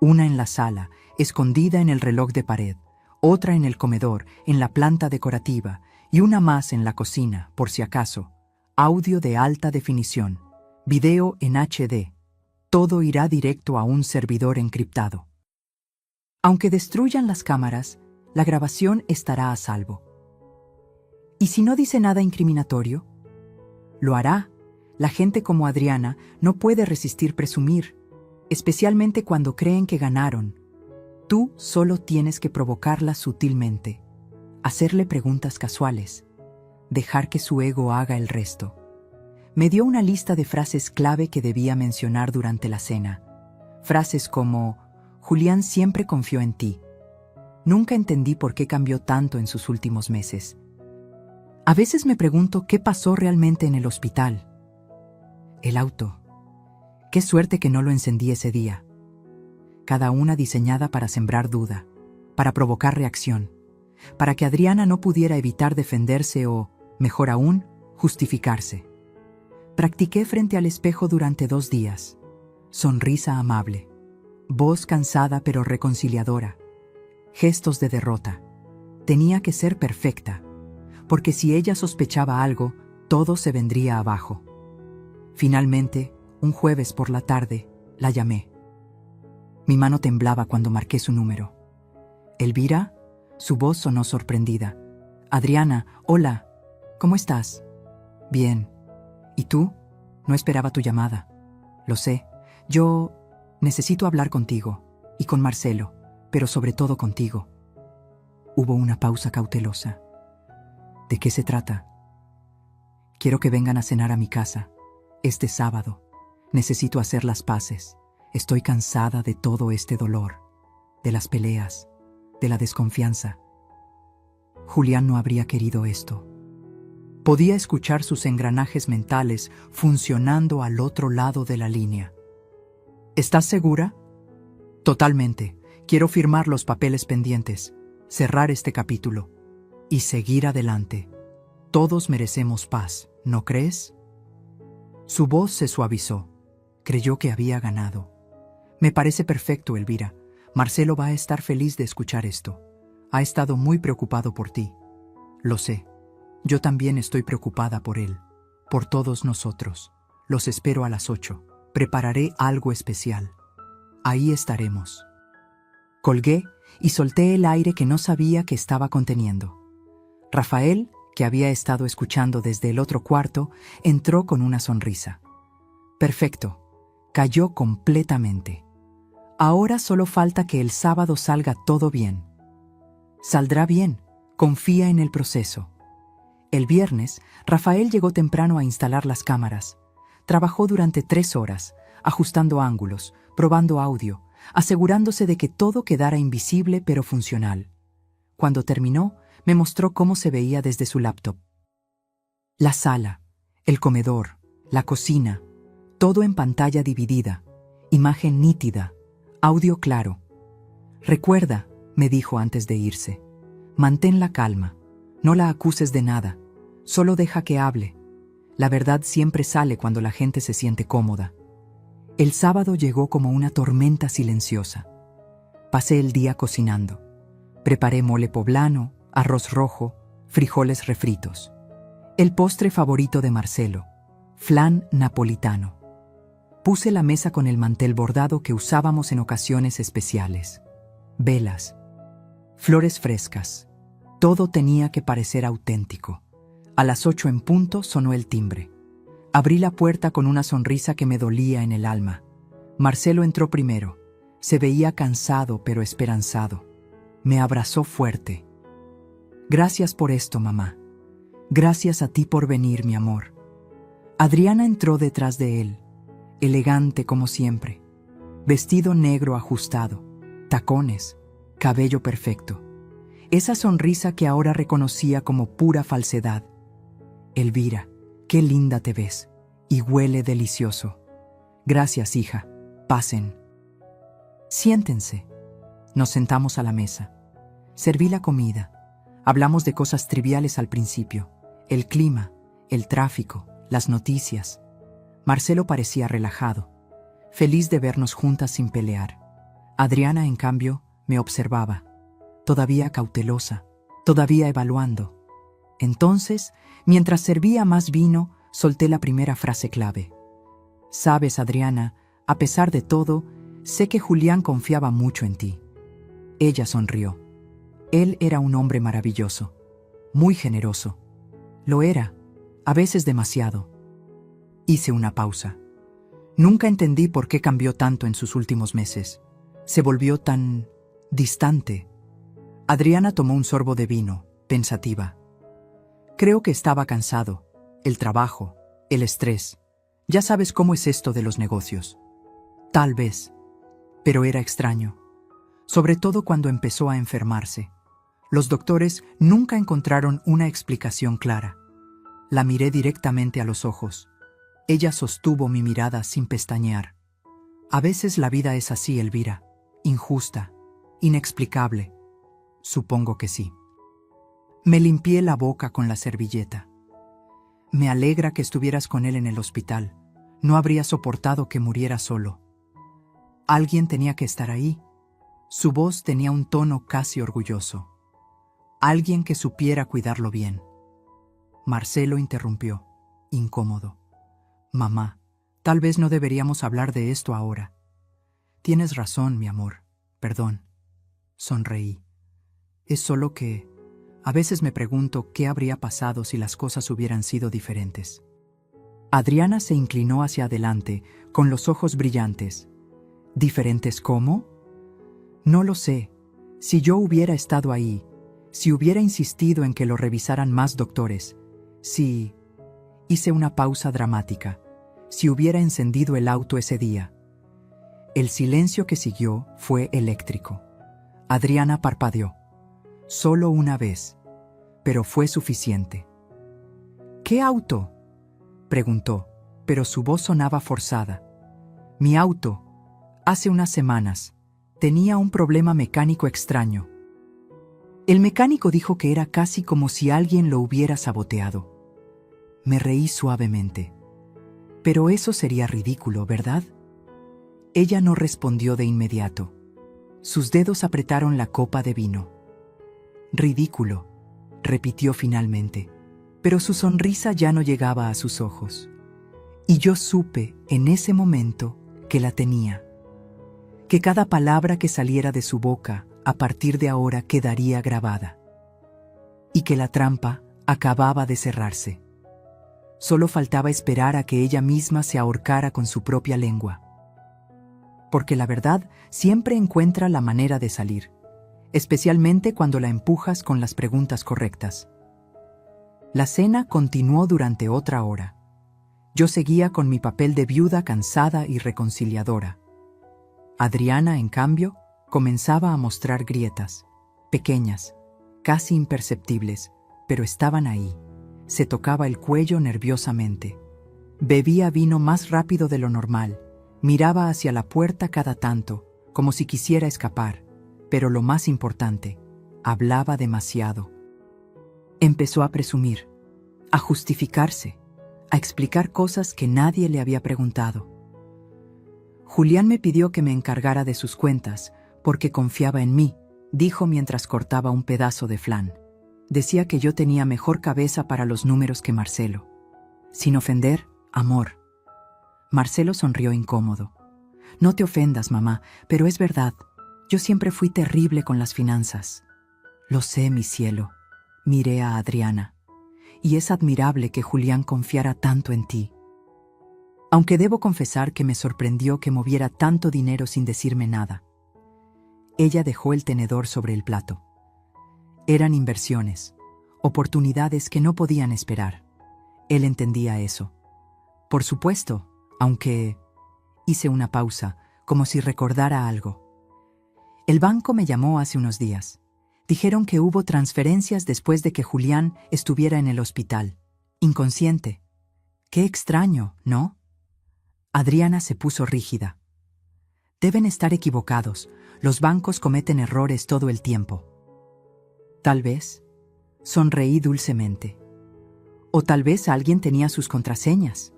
Una en la sala, escondida en el reloj de pared, otra en el comedor, en la planta decorativa, y una más en la cocina, por si acaso. Audio de alta definición, video en HD. Todo irá directo a un servidor encriptado. Aunque destruyan las cámaras, la grabación estará a salvo. ¿Y si no dice nada incriminatorio? Lo hará. La gente como Adriana no puede resistir presumir, especialmente cuando creen que ganaron. Tú solo tienes que provocarla sutilmente, hacerle preguntas casuales, dejar que su ego haga el resto. Me dio una lista de frases clave que debía mencionar durante la cena. Frases como: Julián siempre confió en ti. Nunca entendí por qué cambió tanto en sus últimos meses. A veces me pregunto qué pasó realmente en el hospital. El auto. Qué suerte que no lo encendí ese día. Cada una diseñada para sembrar duda, para provocar reacción, para que Adriana no pudiera evitar defenderse o, mejor aún, justificarse. Practiqué frente al espejo durante 2 días. Sonrisa amable, voz cansada pero reconciliadora, gestos de derrota. Tenía que ser perfecta, porque si ella sospechaba algo, todo se vendría abajo. Finalmente, un jueves por la tarde, la llamé. Mi mano temblaba cuando marqué su número. ¿Elvira? Su voz sonó sorprendida. Adriana, hola, ¿cómo estás? Bien. ¿Y tú? No esperaba tu llamada. Lo sé. Yo necesito hablar contigo, y con Marcelo, pero sobre todo contigo. Hubo una pausa cautelosa. ¿De qué se trata? Quiero que vengan a cenar a mi casa, este sábado. Necesito hacer las paces. Estoy cansada de todo este dolor, de las peleas, de la desconfianza. Julián no habría querido esto. Podía escuchar sus engranajes mentales funcionando al otro lado de la línea. ¿Estás segura? Totalmente. Quiero firmar los papeles pendientes, cerrar este capítulo y seguir adelante. Todos merecemos paz, ¿no crees? Su voz se suavizó. Creyó que había ganado. Me parece perfecto, Elvira. Marcelo va a estar feliz de escuchar esto. Ha estado muy preocupado por ti. Lo sé. Yo también estoy preocupada por él, por todos nosotros. Los espero a las 8. Prepararé algo especial. Ahí estaremos. Colgué y solté el aire que no sabía que estaba conteniendo. Rafael, que había estado escuchando desde el otro cuarto, entró con una sonrisa. Perfecto. Cayó completamente. Ahora solo falta que el sábado salga todo bien. Saldrá bien. Confía en el proceso. El viernes, Rafael llegó temprano a instalar las cámaras. Trabajó durante 3 horas, ajustando ángulos, probando audio, asegurándose de que todo quedara invisible pero funcional. Cuando terminó, me mostró cómo se veía desde su laptop. La sala, el comedor, la cocina, todo en pantalla dividida, imagen nítida, audio claro. Recuerda, me dijo antes de irse, mantén la calma, no la acuses de nada, solo deja que hable. La verdad siempre sale cuando la gente se siente cómoda. El sábado llegó como una tormenta silenciosa. Pasé el día cocinando. Preparé mole poblano, arroz rojo, frijoles refritos. El postre favorito de Marcelo, flan napolitano. Puse la mesa con el mantel bordado que usábamos en ocasiones especiales. Velas, flores frescas. Todo tenía que parecer auténtico. A las 8 en punto sonó el timbre. Abrí la puerta con una sonrisa que me dolía en el alma. Marcelo entró primero. Se veía cansado pero esperanzado. Me abrazó fuerte. Gracias por esto, mamá. Gracias a ti por venir, mi amor. Adriana entró detrás de él, elegante como siempre. Vestido negro ajustado, tacones, cabello perfecto. Esa sonrisa que ahora reconocía como pura falsedad. Elvira, qué linda te ves, y huele delicioso. Gracias, hija. Pasen. Siéntense. Nos sentamos a la mesa. Serví la comida. Hablamos de cosas triviales al principio. El clima, el tráfico, las noticias. Marcelo parecía relajado, feliz de vernos juntas sin pelear. Adriana, en cambio, me observaba, todavía cautelosa, todavía evaluando. Entonces, mientras servía más vino, solté la primera frase clave. Sabes, Adriana, a pesar de todo, sé que Julián confiaba mucho en ti. Ella sonrió. Él era un hombre maravilloso, muy generoso. Lo era, a veces demasiado. Hice una pausa. Nunca entendí por qué cambió tanto en sus últimos meses. Se volvió tan distante. Adriana tomó un sorbo de vino, pensativa. Creo que estaba cansado. El trabajo, el estrés. Ya sabes cómo es esto de los negocios. Tal vez. Pero era extraño. Sobre todo cuando empezó a enfermarse. Los doctores nunca encontraron una explicación clara. La miré directamente a los ojos. Ella sostuvo mi mirada sin pestañear. A veces la vida es así, Elvira. Injusta, inexplicable. Supongo que sí. Me limpié la boca con la servilleta. Me alegra que estuvieras con él en el hospital. No habría soportado que muriera solo. Alguien tenía que estar ahí. Su voz tenía un tono casi orgulloso. Alguien que supiera cuidarlo bien. Marcelo interrumpió, incómodo. Mamá, tal vez no deberíamos hablar de esto ahora. Tienes razón, mi amor. Perdón. Sonreí. Es solo que a veces me pregunto qué habría pasado si las cosas hubieran sido diferentes. Adriana se inclinó hacia adelante, con los ojos brillantes. ¿Diferentes cómo? No lo sé. Si yo hubiera estado ahí, si hubiera insistido en que lo revisaran más doctores, si... Hice una pausa dramática. Si hubiera encendido el auto ese día. El silencio que siguió fue eléctrico. Adriana parpadeó. Solo una vez, pero fue suficiente. ¿Qué auto?, preguntó, pero su voz sonaba forzada. Mi auto. Hace unas semanas. Tenía un problema mecánico extraño. El mecánico dijo que era casi como si alguien lo hubiera saboteado. Me reí suavemente. Pero eso sería ridículo, ¿verdad? Ella no respondió de inmediato. Sus dedos apretaron la copa de vino. Ridículo, repitió finalmente, pero su sonrisa ya no llegaba a sus ojos. Y yo supe en ese momento que la tenía. Que cada palabra que saliera de su boca a partir de ahora quedaría grabada. Y que la trampa acababa de cerrarse. Solo faltaba esperar a que ella misma se ahorcara con su propia lengua. Porque la verdad siempre encuentra la manera de salir, especialmente cuando la empujas con las preguntas correctas. La cena continuó durante otra hora. Yo seguía con mi papel de viuda cansada y reconciliadora. Adriana, en cambio, comenzaba a mostrar grietas, pequeñas, casi imperceptibles, pero estaban ahí. Se tocaba el cuello nerviosamente. Bebía vino más rápido de lo normal. Miraba hacia la puerta cada tanto, como si quisiera escapar. Pero lo más importante, hablaba demasiado. Empezó a presumir, a justificarse, a explicar cosas que nadie le había preguntado. Julián me pidió que me encargara de sus cuentas, porque confiaba en mí, dijo mientras cortaba un pedazo de flan. Decía que yo tenía mejor cabeza para los números que Marcelo. Sin ofender, amor. Marcelo sonrió incómodo. No te ofendas, mamá, pero es verdad. Yo siempre fui terrible con las finanzas. Lo sé, mi cielo. Miré a Adriana. Y es admirable que Julián confiara tanto en ti. aunque debo confesar que me sorprendió que moviera tanto dinero sin decirme nada. Ella dejó el tenedor sobre el plato. Eran inversiones, oportunidades que no podían esperar. Él entendía eso. Por supuesto, aunque... Hice una pausa, como si recordara algo. El banco me llamó hace unos días. Dijeron que hubo transferencias después de que Julián estuviera en el hospital, inconsciente. Qué extraño, ¿no? Adriana se puso rígida. Deben estar equivocados. Los bancos cometen errores todo el tiempo. Tal vez. Sonreí dulcemente. O tal vez alguien tenía sus contraseñas.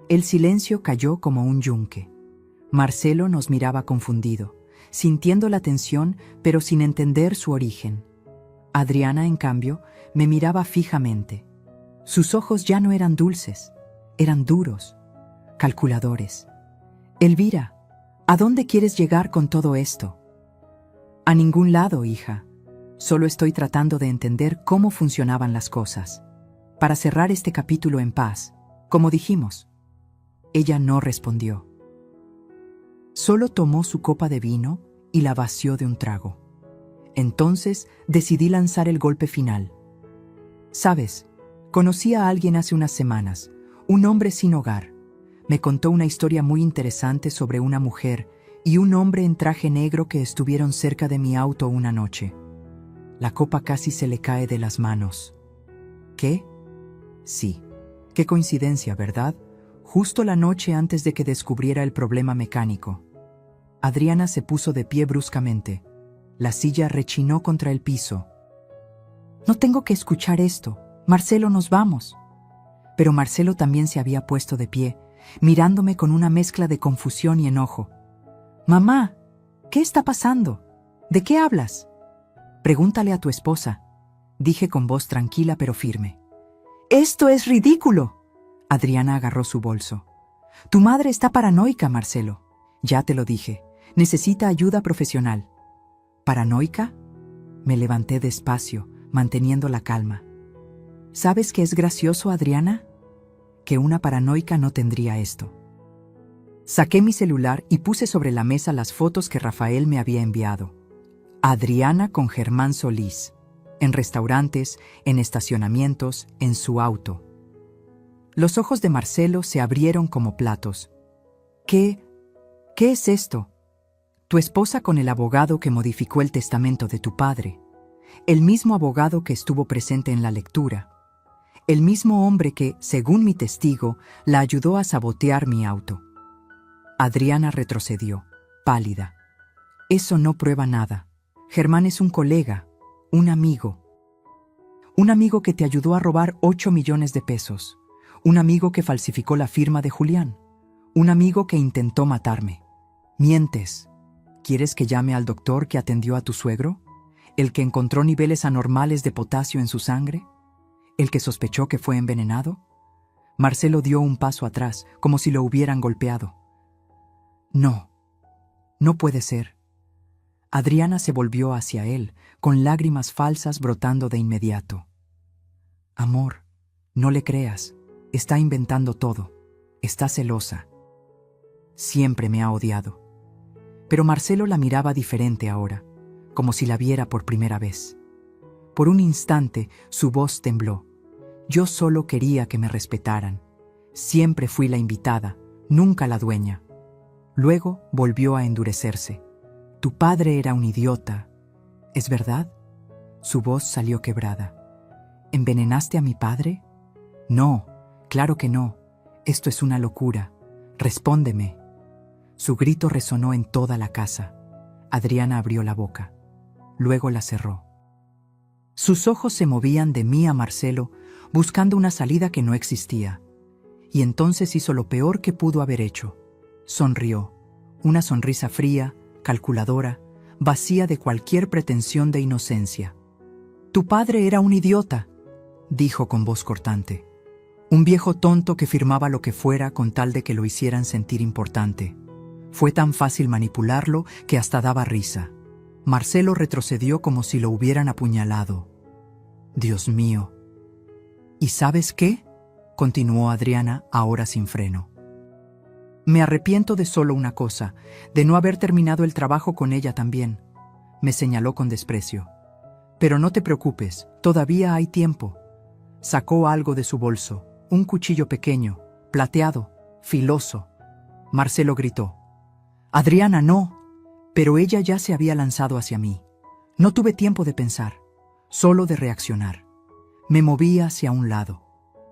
El silencio cayó como un yunque. Marcelo nos miraba confundido, sintiendo la tensión, pero sin entender su origen. Adriana, en cambio, me miraba fijamente. Sus ojos ya no eran dulces, eran duros, calculadores. Elvira, ¿a dónde quieres llegar con todo esto? A ningún lado, hija. Solo estoy tratando de entender cómo funcionaban las cosas, para cerrar este capítulo en paz, como dijimos. Ella no respondió. Solo tomó su copa de vino y la vació de un trago. Entonces decidí lanzar el golpe final. ¿Sabes? Conocí a alguien hace unas semanas, un hombre sin hogar. Me contó una historia muy interesante sobre una mujer y un hombre en traje negro que estuvieron cerca de mi auto una noche. La copa casi se le cae de las manos. ¿Qué? Sí. Qué coincidencia, ¿verdad? Justo la noche antes de que descubriera el problema mecánico. Adriana se puso de pie bruscamente. La silla rechinó contra el piso. No tengo que escuchar esto. Marcelo, nos vamos. Pero Marcelo también se había puesto de pie, mirándome con una mezcla de confusión y enojo. Mamá, ¿qué está pasando? ¿De qué hablas? Pregúntale a tu esposa, dije con voz tranquila pero firme. ¡Esto es ridículo! Adriana agarró su bolso. Tu madre está paranoica, Marcelo. Ya te lo dije. Necesita ayuda profesional. ¿Paranoica? Me levanté despacio, manteniendo la calma. ¿Sabes qué es gracioso, Adriana? Que una paranoica no tendría esto. Saqué mi celular y puse sobre la mesa las fotos que Rafael me había enviado. Adriana con Germán Solís. En restaurantes, en estacionamientos, en su auto. Los ojos de Marcelo se abrieron como platos. ¿Qué es esto? Tu esposa con el abogado que modificó el testamento de tu padre. El mismo abogado que estuvo presente en la lectura. El mismo hombre que, según mi testigo, la ayudó a sabotear mi auto. Adriana retrocedió, pálida. Eso no prueba nada. Germán es un colega, un amigo. Un amigo que te ayudó a robar 8 millones de pesos. Un amigo que falsificó la firma de Julián. Un amigo que intentó matarme. Mientes. ¿Quieres que llame al doctor que atendió a tu suegro? ¿El que encontró niveles anormales de potasio en su sangre? ¿El que sospechó que fue envenenado? Marcelo dio un paso atrás, como si lo hubieran golpeado. No, no puede ser. Adriana se volvió hacia él, con lágrimas falsas brotando de inmediato. Amor, no le creas. Está inventando todo. Está celosa. Siempre me ha odiado. Pero Marcelo la miraba diferente ahora, como si la viera por primera vez. Por un instante, su voz tembló. Yo solo quería que me respetaran. Siempre fui la invitada, nunca la dueña. Luego volvió a endurecerse. Tu padre era un idiota. ¿Es verdad? Su voz salió quebrada. ¿Envenenaste a mi padre? No. Claro que no. Esto es una locura. Respóndeme. Su grito resonó en toda la casa. Adriana abrió la boca. Luego la cerró. Sus ojos se movían de mí a Marcelo, buscando una salida que no existía. Y entonces hizo lo peor que pudo haber hecho. Sonrió. Una sonrisa fría, calculadora, vacía de cualquier pretensión de inocencia. Tu padre era un idiota, dijo con voz cortante. Un viejo tonto que firmaba lo que fuera con tal de que lo hicieran sentir importante. Fue tan fácil manipularlo que hasta daba risa. Marcelo retrocedió como si lo hubieran apuñalado. Dios mío. ¿Y sabes qué? Continuó Adriana, ahora sin freno. Me arrepiento de solo una cosa, de no haber terminado el trabajo con ella también. Me señaló con desprecio. Pero no te preocupes, todavía hay tiempo. Sacó algo de su bolso, un cuchillo pequeño, plateado, filoso. Marcelo gritó. Adriana, no. Pero ella ya se había lanzado hacia mí. No tuve tiempo de pensar, solo de reaccionar. Me moví hacia un lado.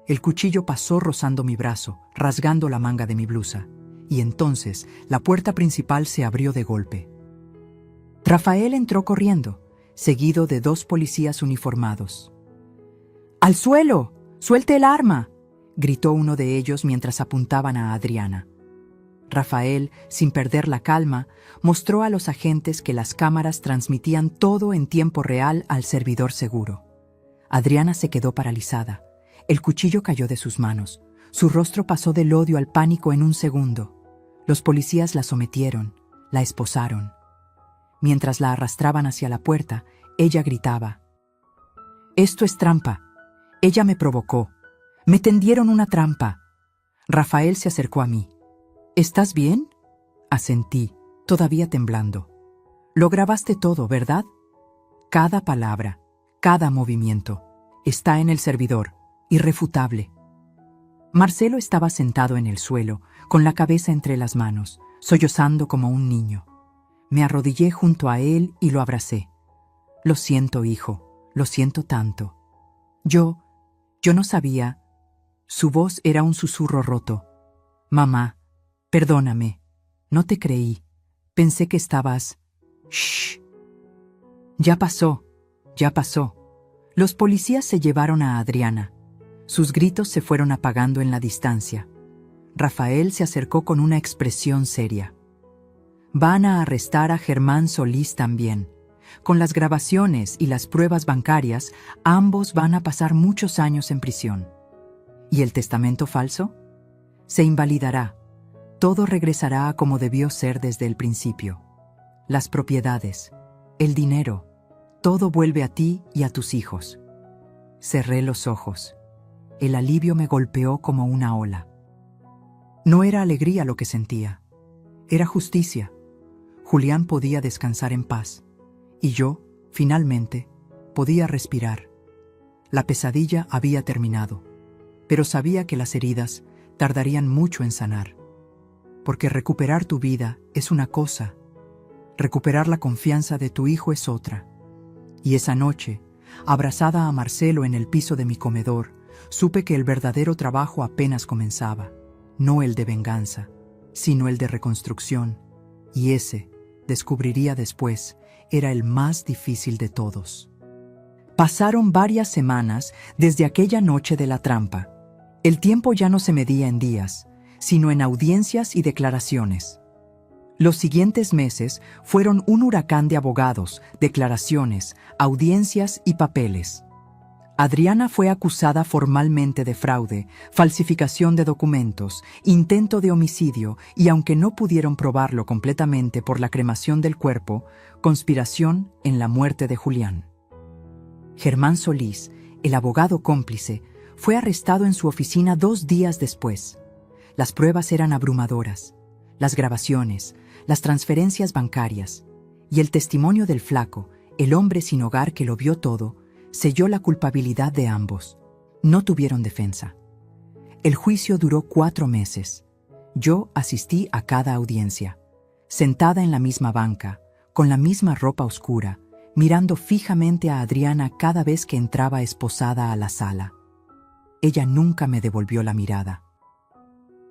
El cuchillo pasó rozando mi brazo, rasgando la manga de mi blusa. Y entonces la puerta principal se abrió de golpe. Rafael entró corriendo, seguido de 2 policías uniformados. ¡Al suelo! ¡Suelte el arma!, gritó uno de ellos mientras apuntaban a Adriana. Rafael, sin perder la calma, mostró a los agentes que las cámaras transmitían todo en tiempo real al servidor seguro. Adriana se quedó paralizada. El cuchillo cayó de sus manos. Su rostro pasó del odio al pánico en un segundo. Los policías la sometieron, la esposaron. Mientras la arrastraban hacia la puerta, ella gritaba. «Esto es trampa. Ella me provocó. Me tendieron una trampa». Rafael se acercó a mí. «¿Estás bien?», asentí, todavía temblando. «Lo grabaste todo, ¿verdad?». «Cada palabra, cada movimiento. Está en el servidor, irrefutable». Marcelo estaba sentado en el suelo, con la cabeza entre las manos, sollozando como un niño. Me arrodillé junto a él y lo abracé. «Lo siento, hijo, lo siento tanto». Yo no sabía». Su voz era un susurro roto. «Mamá, perdóname. No te creí. Pensé que estabas...». «Shh. Ya pasó, ya pasó». Los policías se llevaron a Adriana. Sus gritos se fueron apagando en la distancia. Rafael se acercó con una expresión seria. «Van a arrestar a Germán Solís también. Con las grabaciones y las pruebas bancarias, ambos van a pasar muchos años en prisión. ¿Y el testamento falso? Se invalidará. Todo regresará a como debió ser desde el principio. Las propiedades, el dinero, todo vuelve a ti y a tus hijos». Cerré los ojos. El alivio me golpeó como una ola. No era alegría lo que sentía. Era justicia. Julián podía descansar en paz. Y yo, finalmente, podía respirar. La pesadilla había terminado, pero sabía que las heridas tardarían mucho en sanar. Porque recuperar tu vida es una cosa, recuperar la confianza de tu hijo es otra. Y esa noche, abrazada a Marcelo en el piso de mi comedor, supe que el verdadero trabajo apenas comenzaba, no el de venganza, sino el de reconstrucción, y ese, descubriría después, era el más difícil de todos. Pasaron varias semanas desde aquella noche de la trampa. El tiempo ya no se medía en días, sino en audiencias y declaraciones. Los siguientes meses fueron un huracán de abogados, declaraciones, audiencias y papeles. Adriana fue acusada formalmente de fraude, falsificación de documentos, intento de homicidio y, aunque no pudieron probarlo completamente por la cremación del cuerpo, conspiración en la muerte de Julián. Germán Solís, el abogado cómplice, fue arrestado en su oficina 2 días después. Las pruebas eran abrumadoras, las grabaciones, las transferencias bancarias, y el testimonio del flaco, el hombre sin hogar que lo vio todo, selló la culpabilidad de ambos. No tuvieron defensa. El juicio duró 4 meses. Yo asistí a cada audiencia, sentada en la misma banca, con la misma ropa oscura, mirando fijamente a Adriana cada vez que entraba esposada a la sala. Ella nunca me devolvió la mirada.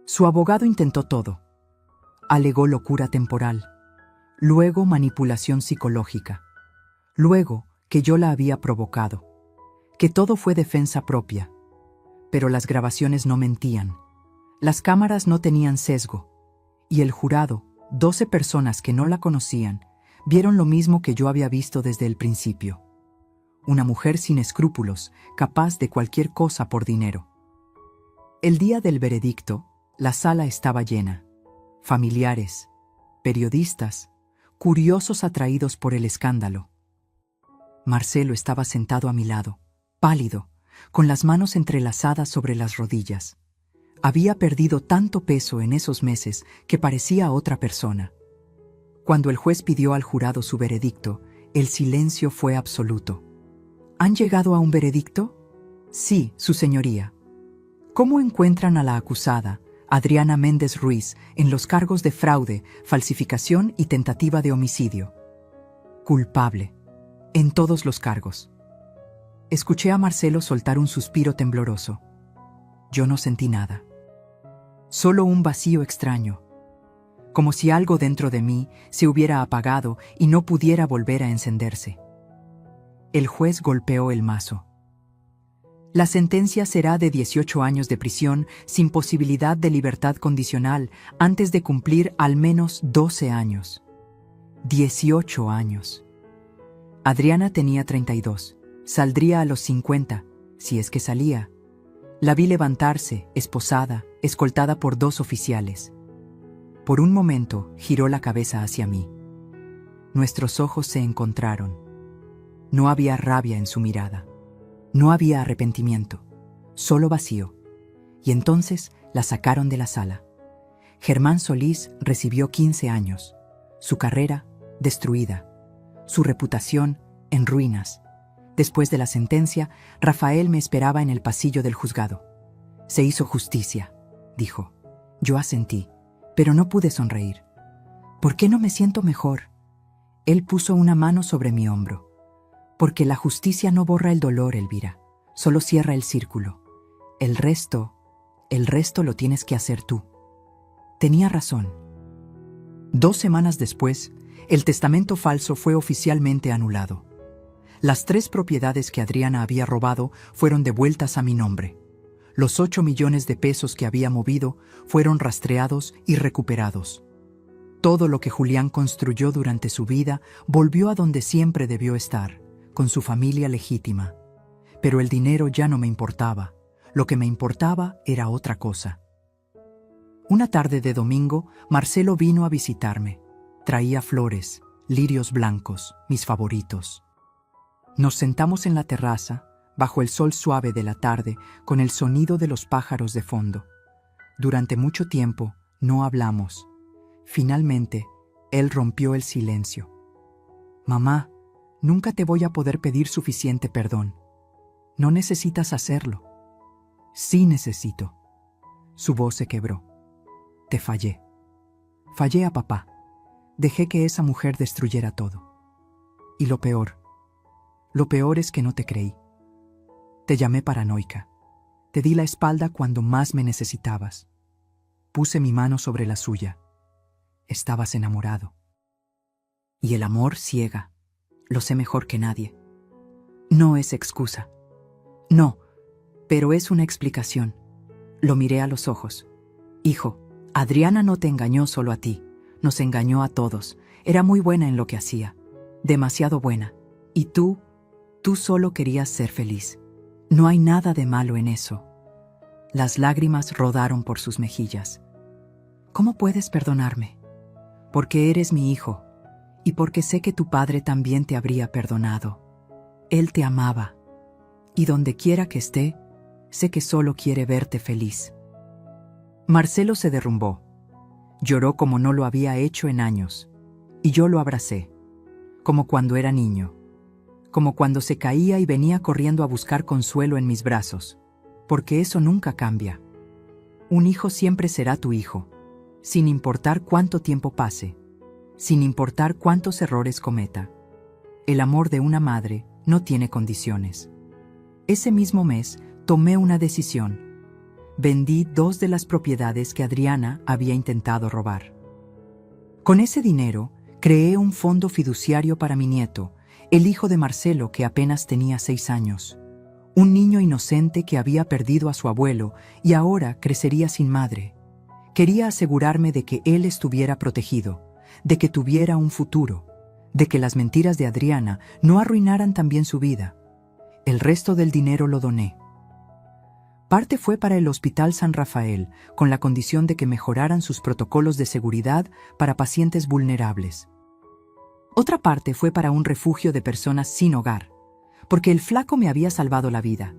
Su abogado intentó todo. Alegó locura temporal, luego manipulación psicológica, luego que yo la había provocado, que todo fue defensa propia. Pero las grabaciones no mentían, las cámaras no tenían sesgo, y el jurado, 12 personas que no la conocían, vieron lo mismo que yo había visto desde el principio. Una mujer sin escrúpulos, capaz de cualquier cosa por dinero. El día del veredicto, la sala estaba llena. Familiares, periodistas, curiosos atraídos por el escándalo. Marcelo estaba sentado a mi lado, pálido, con las manos entrelazadas sobre las rodillas. Había perdido tanto peso en esos meses que parecía otra persona. Cuando el juez pidió al jurado su veredicto, el silencio fue absoluto. ¿Han llegado a un veredicto? Sí, su señoría. ¿Cómo encuentran a la acusada, Adriana Méndez Ruiz, en los cargos de fraude, falsificación y tentativa de homicidio? Culpable. En todos los cargos. Escuché a Marcelo soltar un suspiro tembloroso. Yo no sentí nada. Solo un vacío extraño. Como si algo dentro de mí se hubiera apagado y no pudiera volver a encenderse. El juez golpeó el mazo. La sentencia será de 18 años de prisión sin posibilidad de libertad condicional antes de cumplir al menos 12 años. 18 años. Adriana tenía 32. Saldría a los 50, si es que salía. La vi levantarse, esposada, escoltada por 2 oficiales. Por un momento giró la cabeza hacia mí. Nuestros ojos se encontraron. No había rabia en su mirada. No había arrepentimiento, solo vacío. Y entonces la sacaron de la sala. Germán Solís recibió 15 años. Su carrera destruida. Su reputación en ruinas. Después de la sentencia, Rafael me esperaba en el pasillo del juzgado. Se hizo justicia, dijo. Yo asentí, pero no pude sonreír. ¿Por qué no me siento mejor? Él puso una mano sobre mi hombro. Porque la justicia no borra el dolor, Elvira, solo cierra el círculo. El resto lo tienes que hacer tú. Tenía razón. 2 semanas después, el testamento falso fue oficialmente anulado. Las 3 propiedades que Adriana había robado fueron devueltas a mi nombre. Los 8 millones de pesos que había movido fueron rastreados y recuperados. Todo lo que Julián construyó durante su vida volvió a donde siempre debió estar, con su familia legítima. Pero el dinero ya no me importaba. Lo que me importaba era otra cosa. Una tarde de domingo, Marcelo vino a visitarme. Traía flores, lirios blancos, mis favoritos. Nos sentamos en la terraza, bajo el sol suave de la tarde, con el sonido de los pájaros de fondo. Durante mucho tiempo no hablamos. Finalmente, él rompió el silencio. Mamá, nunca te voy a poder pedir suficiente perdón. No necesitas hacerlo. Sí necesito. Su voz se quebró. Te fallé. Fallé a papá. Dejé que esa mujer destruyera todo. Y lo peor es que no te creí. Te llamé paranoica. Te di la espalda cuando más me necesitabas. Puse mi mano sobre la suya. Estabas enamorado. Y el amor ciega. Lo sé mejor que nadie. No es excusa. No, pero es una explicación. Lo miré a los ojos. Hijo, Adriana no te engañó solo a ti. Nos engañó a todos. Era muy buena en lo que hacía. Demasiado buena. Y tú solo querías ser feliz. No hay nada de malo en eso. Las lágrimas rodaron por sus mejillas. ¿Cómo puedes perdonarme? Porque eres mi hijo. Y porque sé que tu padre también te habría perdonado. Él te amaba. Y donde quiera que esté, sé que solo quiere verte feliz. Marcelo se derrumbó. Lloró como no lo había hecho en años. Y yo lo abracé. Como cuando era niño. Como cuando se caía y venía corriendo a buscar consuelo en mis brazos. Porque eso nunca cambia. Un hijo siempre será tu hijo. Sin importar cuánto tiempo pase. Sin importar cuántos errores cometa. El amor de una madre no tiene condiciones. Ese mismo mes tomé una decisión. Vendí 2 de las propiedades que Adriana había intentado robar. Con ese dinero, creé un fondo fiduciario para mi nieto, el hijo de Marcelo que apenas tenía 6 años. Un niño inocente que había perdido a su abuelo y ahora crecería sin madre. Quería asegurarme de que él estuviera protegido, de que tuviera un futuro, de que las mentiras de Adriana no arruinaran también su vida. El resto del dinero lo doné. Parte fue para el Hospital San Rafael, con la condición de que mejoraran sus protocolos de seguridad para pacientes vulnerables. Otra parte fue para un refugio de personas sin hogar, porque el flaco me había salvado la vida.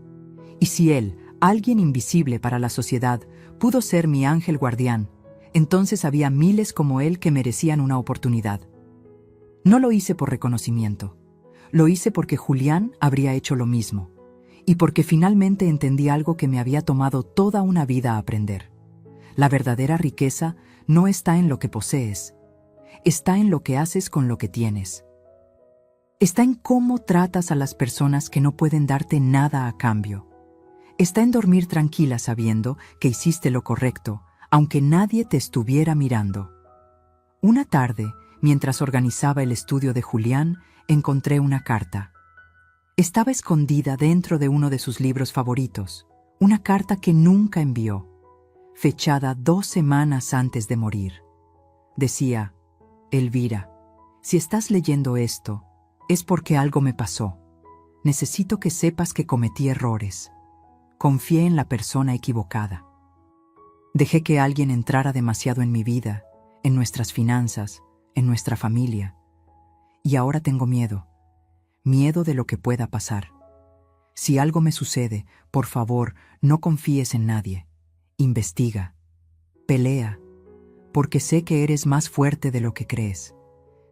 Y si él, alguien invisible para la sociedad, Pudo ser mi ángel guardián. Entonces había miles como él que merecían una oportunidad. No lo hice por reconocimiento. Lo hice porque Julián habría hecho lo mismo. Y porque finalmente entendí algo que me había tomado toda una vida aprender. La verdadera riqueza no está en lo que posees. Está en lo que haces con lo que tienes. Está en cómo tratas a las personas que no pueden darte nada a cambio. Está en dormir tranquila sabiendo que hiciste lo correcto, aunque nadie te estuviera mirando. Una tarde, mientras organizaba el estudio de Julián, encontré una carta. Estaba escondida dentro de uno de sus libros favoritos, una carta que nunca envió, fechada 2 semanas antes de morir. Decía: Elvira, si estás leyendo esto, es porque algo me pasó. Necesito que sepas que cometí errores. Confié en la persona equivocada. Dejé que alguien entrara demasiado en mi vida, en nuestras finanzas, en nuestra familia. Y ahora tengo miedo. Miedo de lo que pueda pasar. Si algo me sucede, por favor, no confíes en nadie. Investiga. Pelea. Porque sé que eres más fuerte de lo que crees.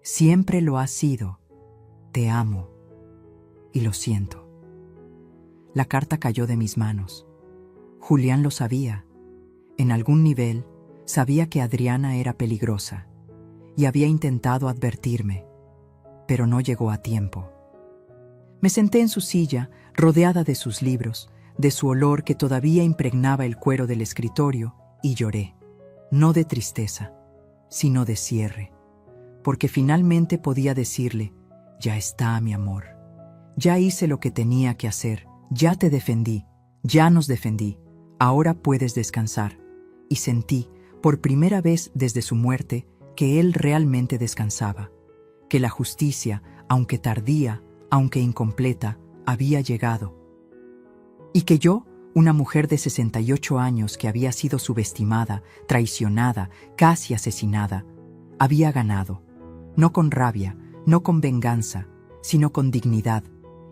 Siempre lo has sido. Te amo. Y lo siento. La carta cayó de mis manos. Julián lo sabía. En algún nivel, sabía que Adriana era peligrosa y había intentado advertirme, pero no llegó a tiempo. Me senté en su silla, rodeada de sus libros, de su olor que todavía impregnaba el cuero del escritorio, y lloré, no de tristeza, sino de cierre, porque finalmente podía decirle: ya está, mi amor. Ya hice lo que tenía que hacer, ya te defendí, ya nos defendí, ahora puedes descansar. Y sentí, por primera vez desde su muerte, que él realmente descansaba, que la justicia, aunque tardía, aunque incompleta, había llegado. Y que yo, una mujer de 68 años que había sido subestimada, traicionada, casi asesinada, había ganado, no con rabia, no con venganza, sino con dignidad,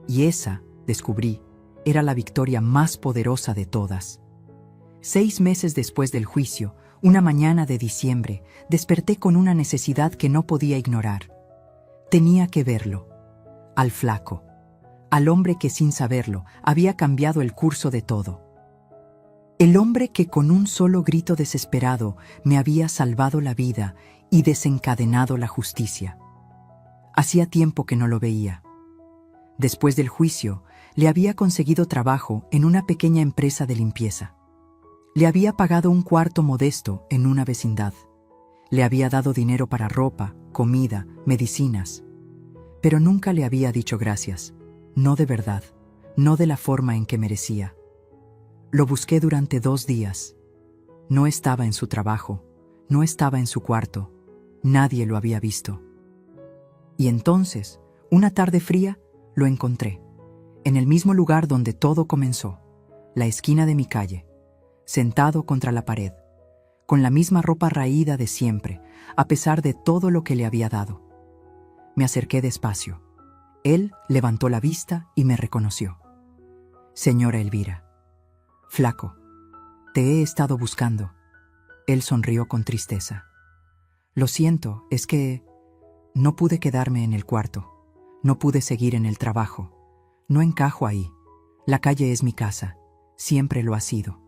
y esa, descubrí, era la victoria más poderosa de todas. 6 meses después del juicio, una mañana de diciembre, desperté con una necesidad que no podía ignorar. Tenía que verlo, al flaco, al hombre que sin saberlo había cambiado el curso de todo. El hombre que con un solo grito desesperado me había salvado la vida y desencadenado la justicia. Hacía tiempo que no lo veía. Después del juicio, le había conseguido trabajo en una pequeña empresa de limpieza. Le había pagado un cuarto modesto en una vecindad. Le había dado dinero para ropa, comida, medicinas. Pero nunca le había dicho gracias. No de verdad, no de la forma en que merecía. Lo busqué durante 2 días. No estaba en su trabajo, no estaba en su cuarto. Nadie lo había visto. Y entonces, una tarde fría, lo encontré. En el mismo lugar donde todo comenzó, la esquina de mi calle, sentado contra la pared, con la misma ropa raída de siempre, a pesar de todo lo que le había dado. Me acerqué despacio. Él levantó la vista y me reconoció. Señora Elvira. Flaco, te he estado buscando. Él sonrió con tristeza. Lo siento, es que no pude quedarme en el cuarto. No pude seguir en el trabajo. No encajo ahí. La calle es mi casa. Siempre lo ha sido.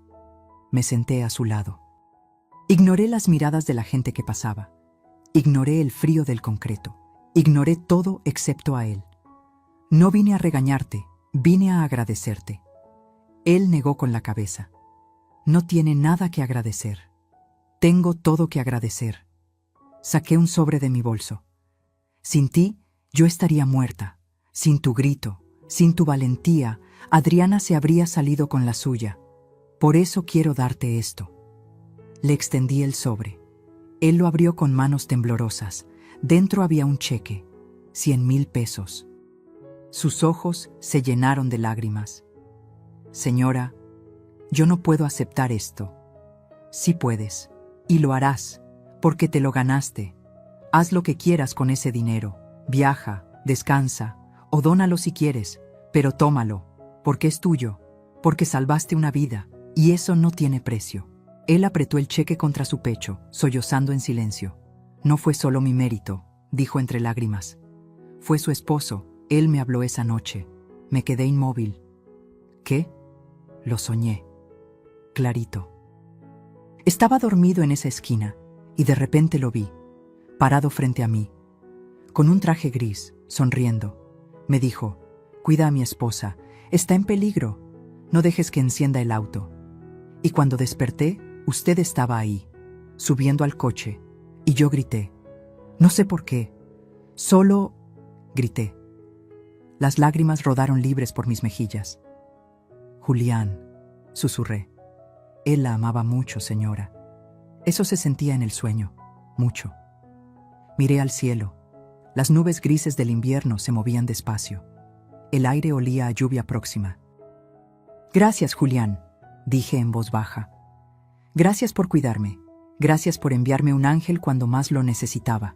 Me senté a su lado. Ignoré las miradas de la gente que pasaba. Ignoré el frío del concreto. Ignoré todo excepto a él. No vine a regañarte, vine a agradecerte. Él negó con la cabeza. No tiene nada que agradecer. Tengo todo que agradecer. Saqué un sobre de mi bolso. Sin ti, yo estaría muerta. Sin tu grito, sin tu valentía, Adriana se habría salido con la suya. Por eso quiero darte esto. Le extendí el sobre. Él lo abrió con manos temblorosas. Dentro había un cheque, 100,000 pesos. Sus ojos se llenaron de lágrimas. Señora, yo no puedo aceptar esto. Sí puedes, y lo harás, porque te lo ganaste. Haz lo que quieras con ese dinero. Viaja, descansa, o dónalo si quieres, pero tómalo, porque es tuyo, porque salvaste una vida, y eso no tiene precio. Él apretó el cheque contra su pecho, sollozando en silencio. No fue solo mi mérito, dijo entre lágrimas. Fue su esposo, él me habló esa noche. Me quedé inmóvil. ¿Qué? Lo soñé. Clarito. Estaba dormido en esa esquina, y de repente lo vi, parado frente a mí, con un traje gris, sonriendo. Me dijo, cuida a mi esposa, está en peligro, no dejes que encienda el auto. Y cuando desperté, usted estaba ahí, subiendo al coche, y yo grité. No sé por qué, solo grité. Las lágrimas rodaron libres por mis mejillas. Julián, susurré. Él la amaba mucho, señora. Eso se sentía en el sueño, mucho. Miré al cielo. Las nubes grises del invierno se movían despacio. El aire olía a lluvia próxima. Gracias, Julián, dije en voz baja. Gracias por cuidarme. Gracias por enviarme un ángel cuando más lo necesitaba.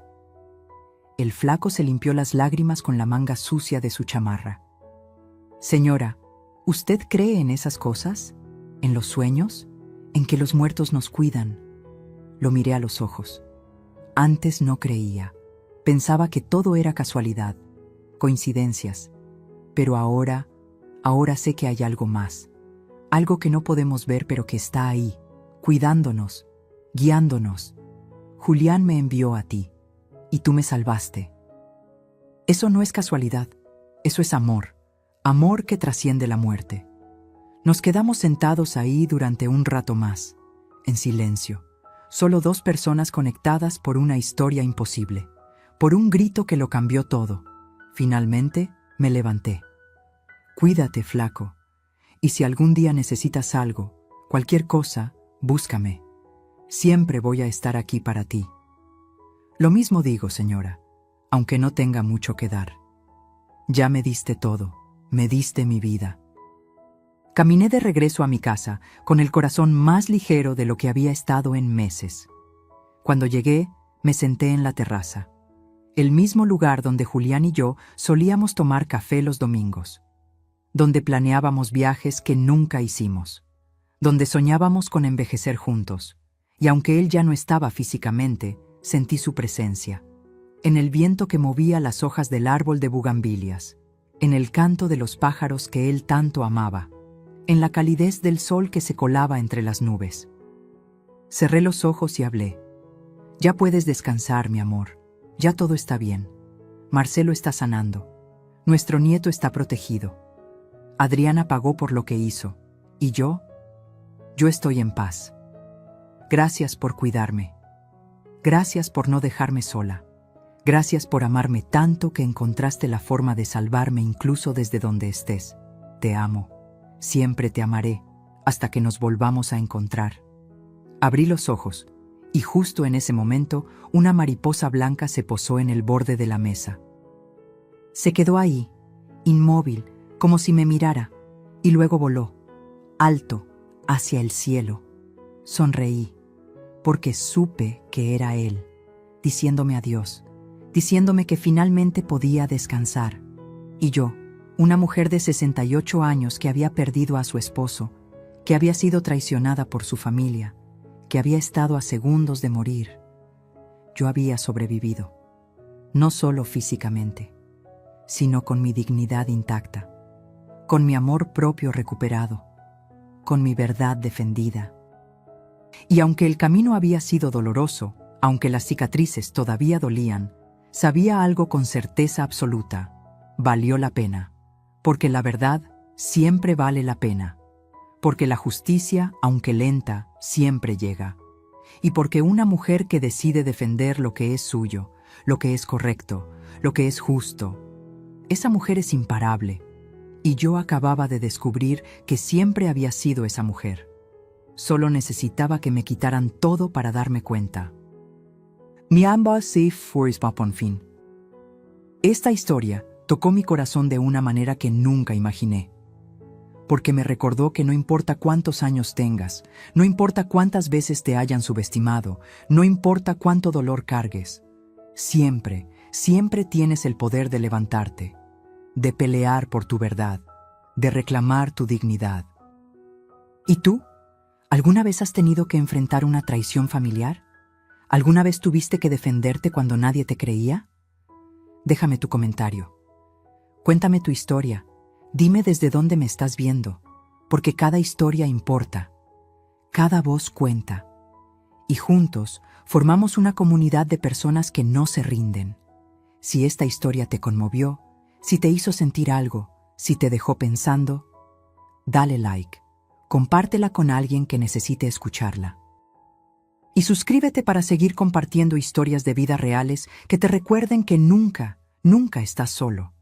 El flaco se limpió las lágrimas con la manga sucia de su chamarra. Señora, ¿usted cree en esas cosas? ¿En los sueños? ¿En que los muertos nos cuidan? Lo miré a los ojos. Antes no creía. Pensaba que todo era casualidad, coincidencias. Pero ahora sé que hay algo más. Algo que no podemos ver pero que está ahí, cuidándonos, guiándonos. Julián me envió a ti, y tú me salvaste. Eso no es casualidad, eso es amor, amor que trasciende la muerte. Nos quedamos sentados ahí durante un rato más, en silencio, solo dos personas conectadas por una historia imposible, por un grito que lo cambió todo. Finalmente, me levanté. Cuídate, flaco, y si algún día necesitas algo, cualquier cosa, búscame. Siempre voy a estar aquí para ti. Lo mismo digo, señora, aunque no tenga mucho que dar. Ya me diste todo, me diste mi vida. Caminé de regreso a mi casa, con el corazón más ligero de lo que había estado en meses. Cuando llegué, me senté en la terraza, el mismo lugar donde Julián y yo solíamos tomar café los domingos, donde planeábamos viajes que nunca hicimos, donde soñábamos con envejecer juntos, y aunque él ya no estaba físicamente, sentí su presencia, en el viento que movía las hojas del árbol de bugambilias, en el canto de los pájaros que él tanto amaba, en la calidez del sol que se colaba entre las nubes. Cerré los ojos y hablé. Ya puedes descansar, mi amor. Ya todo está bien. Marcelo está sanando. Nuestro nieto está protegido. Adriana pagó por lo que hizo. ¿Y yo? Yo estoy en paz. Gracias por cuidarme. Gracias por no dejarme sola. Gracias por amarme tanto que encontraste la forma de salvarme incluso desde donde estés. Te amo. Siempre te amaré, hasta que nos volvamos a encontrar. Abrí los ojos, y justo en ese momento, una mariposa blanca se posó en el borde de la mesa. Se quedó ahí, inmóvil, como si me mirara, y luego voló, alto, hacia el cielo. Sonreí, porque supe que era él, diciéndome adiós, diciéndome que finalmente podía descansar. Y yo, una mujer de 68 años que había perdido a su esposo, que había sido traicionada por su familia, que había estado a segundos de morir. Yo había sobrevivido, no solo físicamente, sino con mi dignidad intacta, con mi amor propio recuperado, con mi verdad defendida. Y aunque el camino había sido doloroso, aunque las cicatrices todavía dolían, sabía algo con certeza absoluta: valió la pena. Porque la verdad siempre vale la pena, porque la justicia, aunque lenta, siempre llega, y porque una mujer que decide defender lo que es suyo, lo que es correcto, lo que es justo, esa mujer es imparable, y yo acababa de descubrir que siempre había sido esa mujer. Solo necesitaba que me quitaran todo para darme cuenta. Mi ambas safe for fin. Esta historia tocó mi corazón de una manera que nunca imaginé, porque me recordó que no importa cuántos años tengas, no importa cuántas veces te hayan subestimado, no importa cuánto dolor cargues, siempre, siempre tienes el poder de levantarte, de pelear por tu verdad, de reclamar tu dignidad. ¿Y tú? ¿Alguna vez has tenido que enfrentar una traición familiar? ¿Alguna vez tuviste que defenderte cuando nadie te creía? Déjame tu comentario. Cuéntame tu historia. Dime desde dónde me estás viendo, porque cada historia importa. Cada voz cuenta. Y juntos formamos una comunidad de personas que no se rinden. Si esta historia te conmovió, si te hizo sentir algo, si te dejó pensando, dale like, compártela con alguien que necesite escucharla. Y suscríbete para seguir compartiendo historias de vida reales que te recuerden que nunca, nunca estás solo.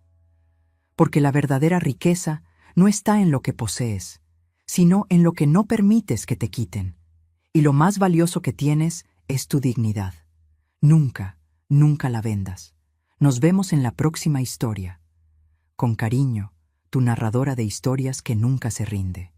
Porque la verdadera riqueza no está en lo que posees, sino en lo que no permites que te quiten. Y lo más valioso que tienes es tu dignidad. Nunca, nunca la vendas. Nos vemos en la próxima historia. Con cariño, tu narradora de historias que nunca se rinde.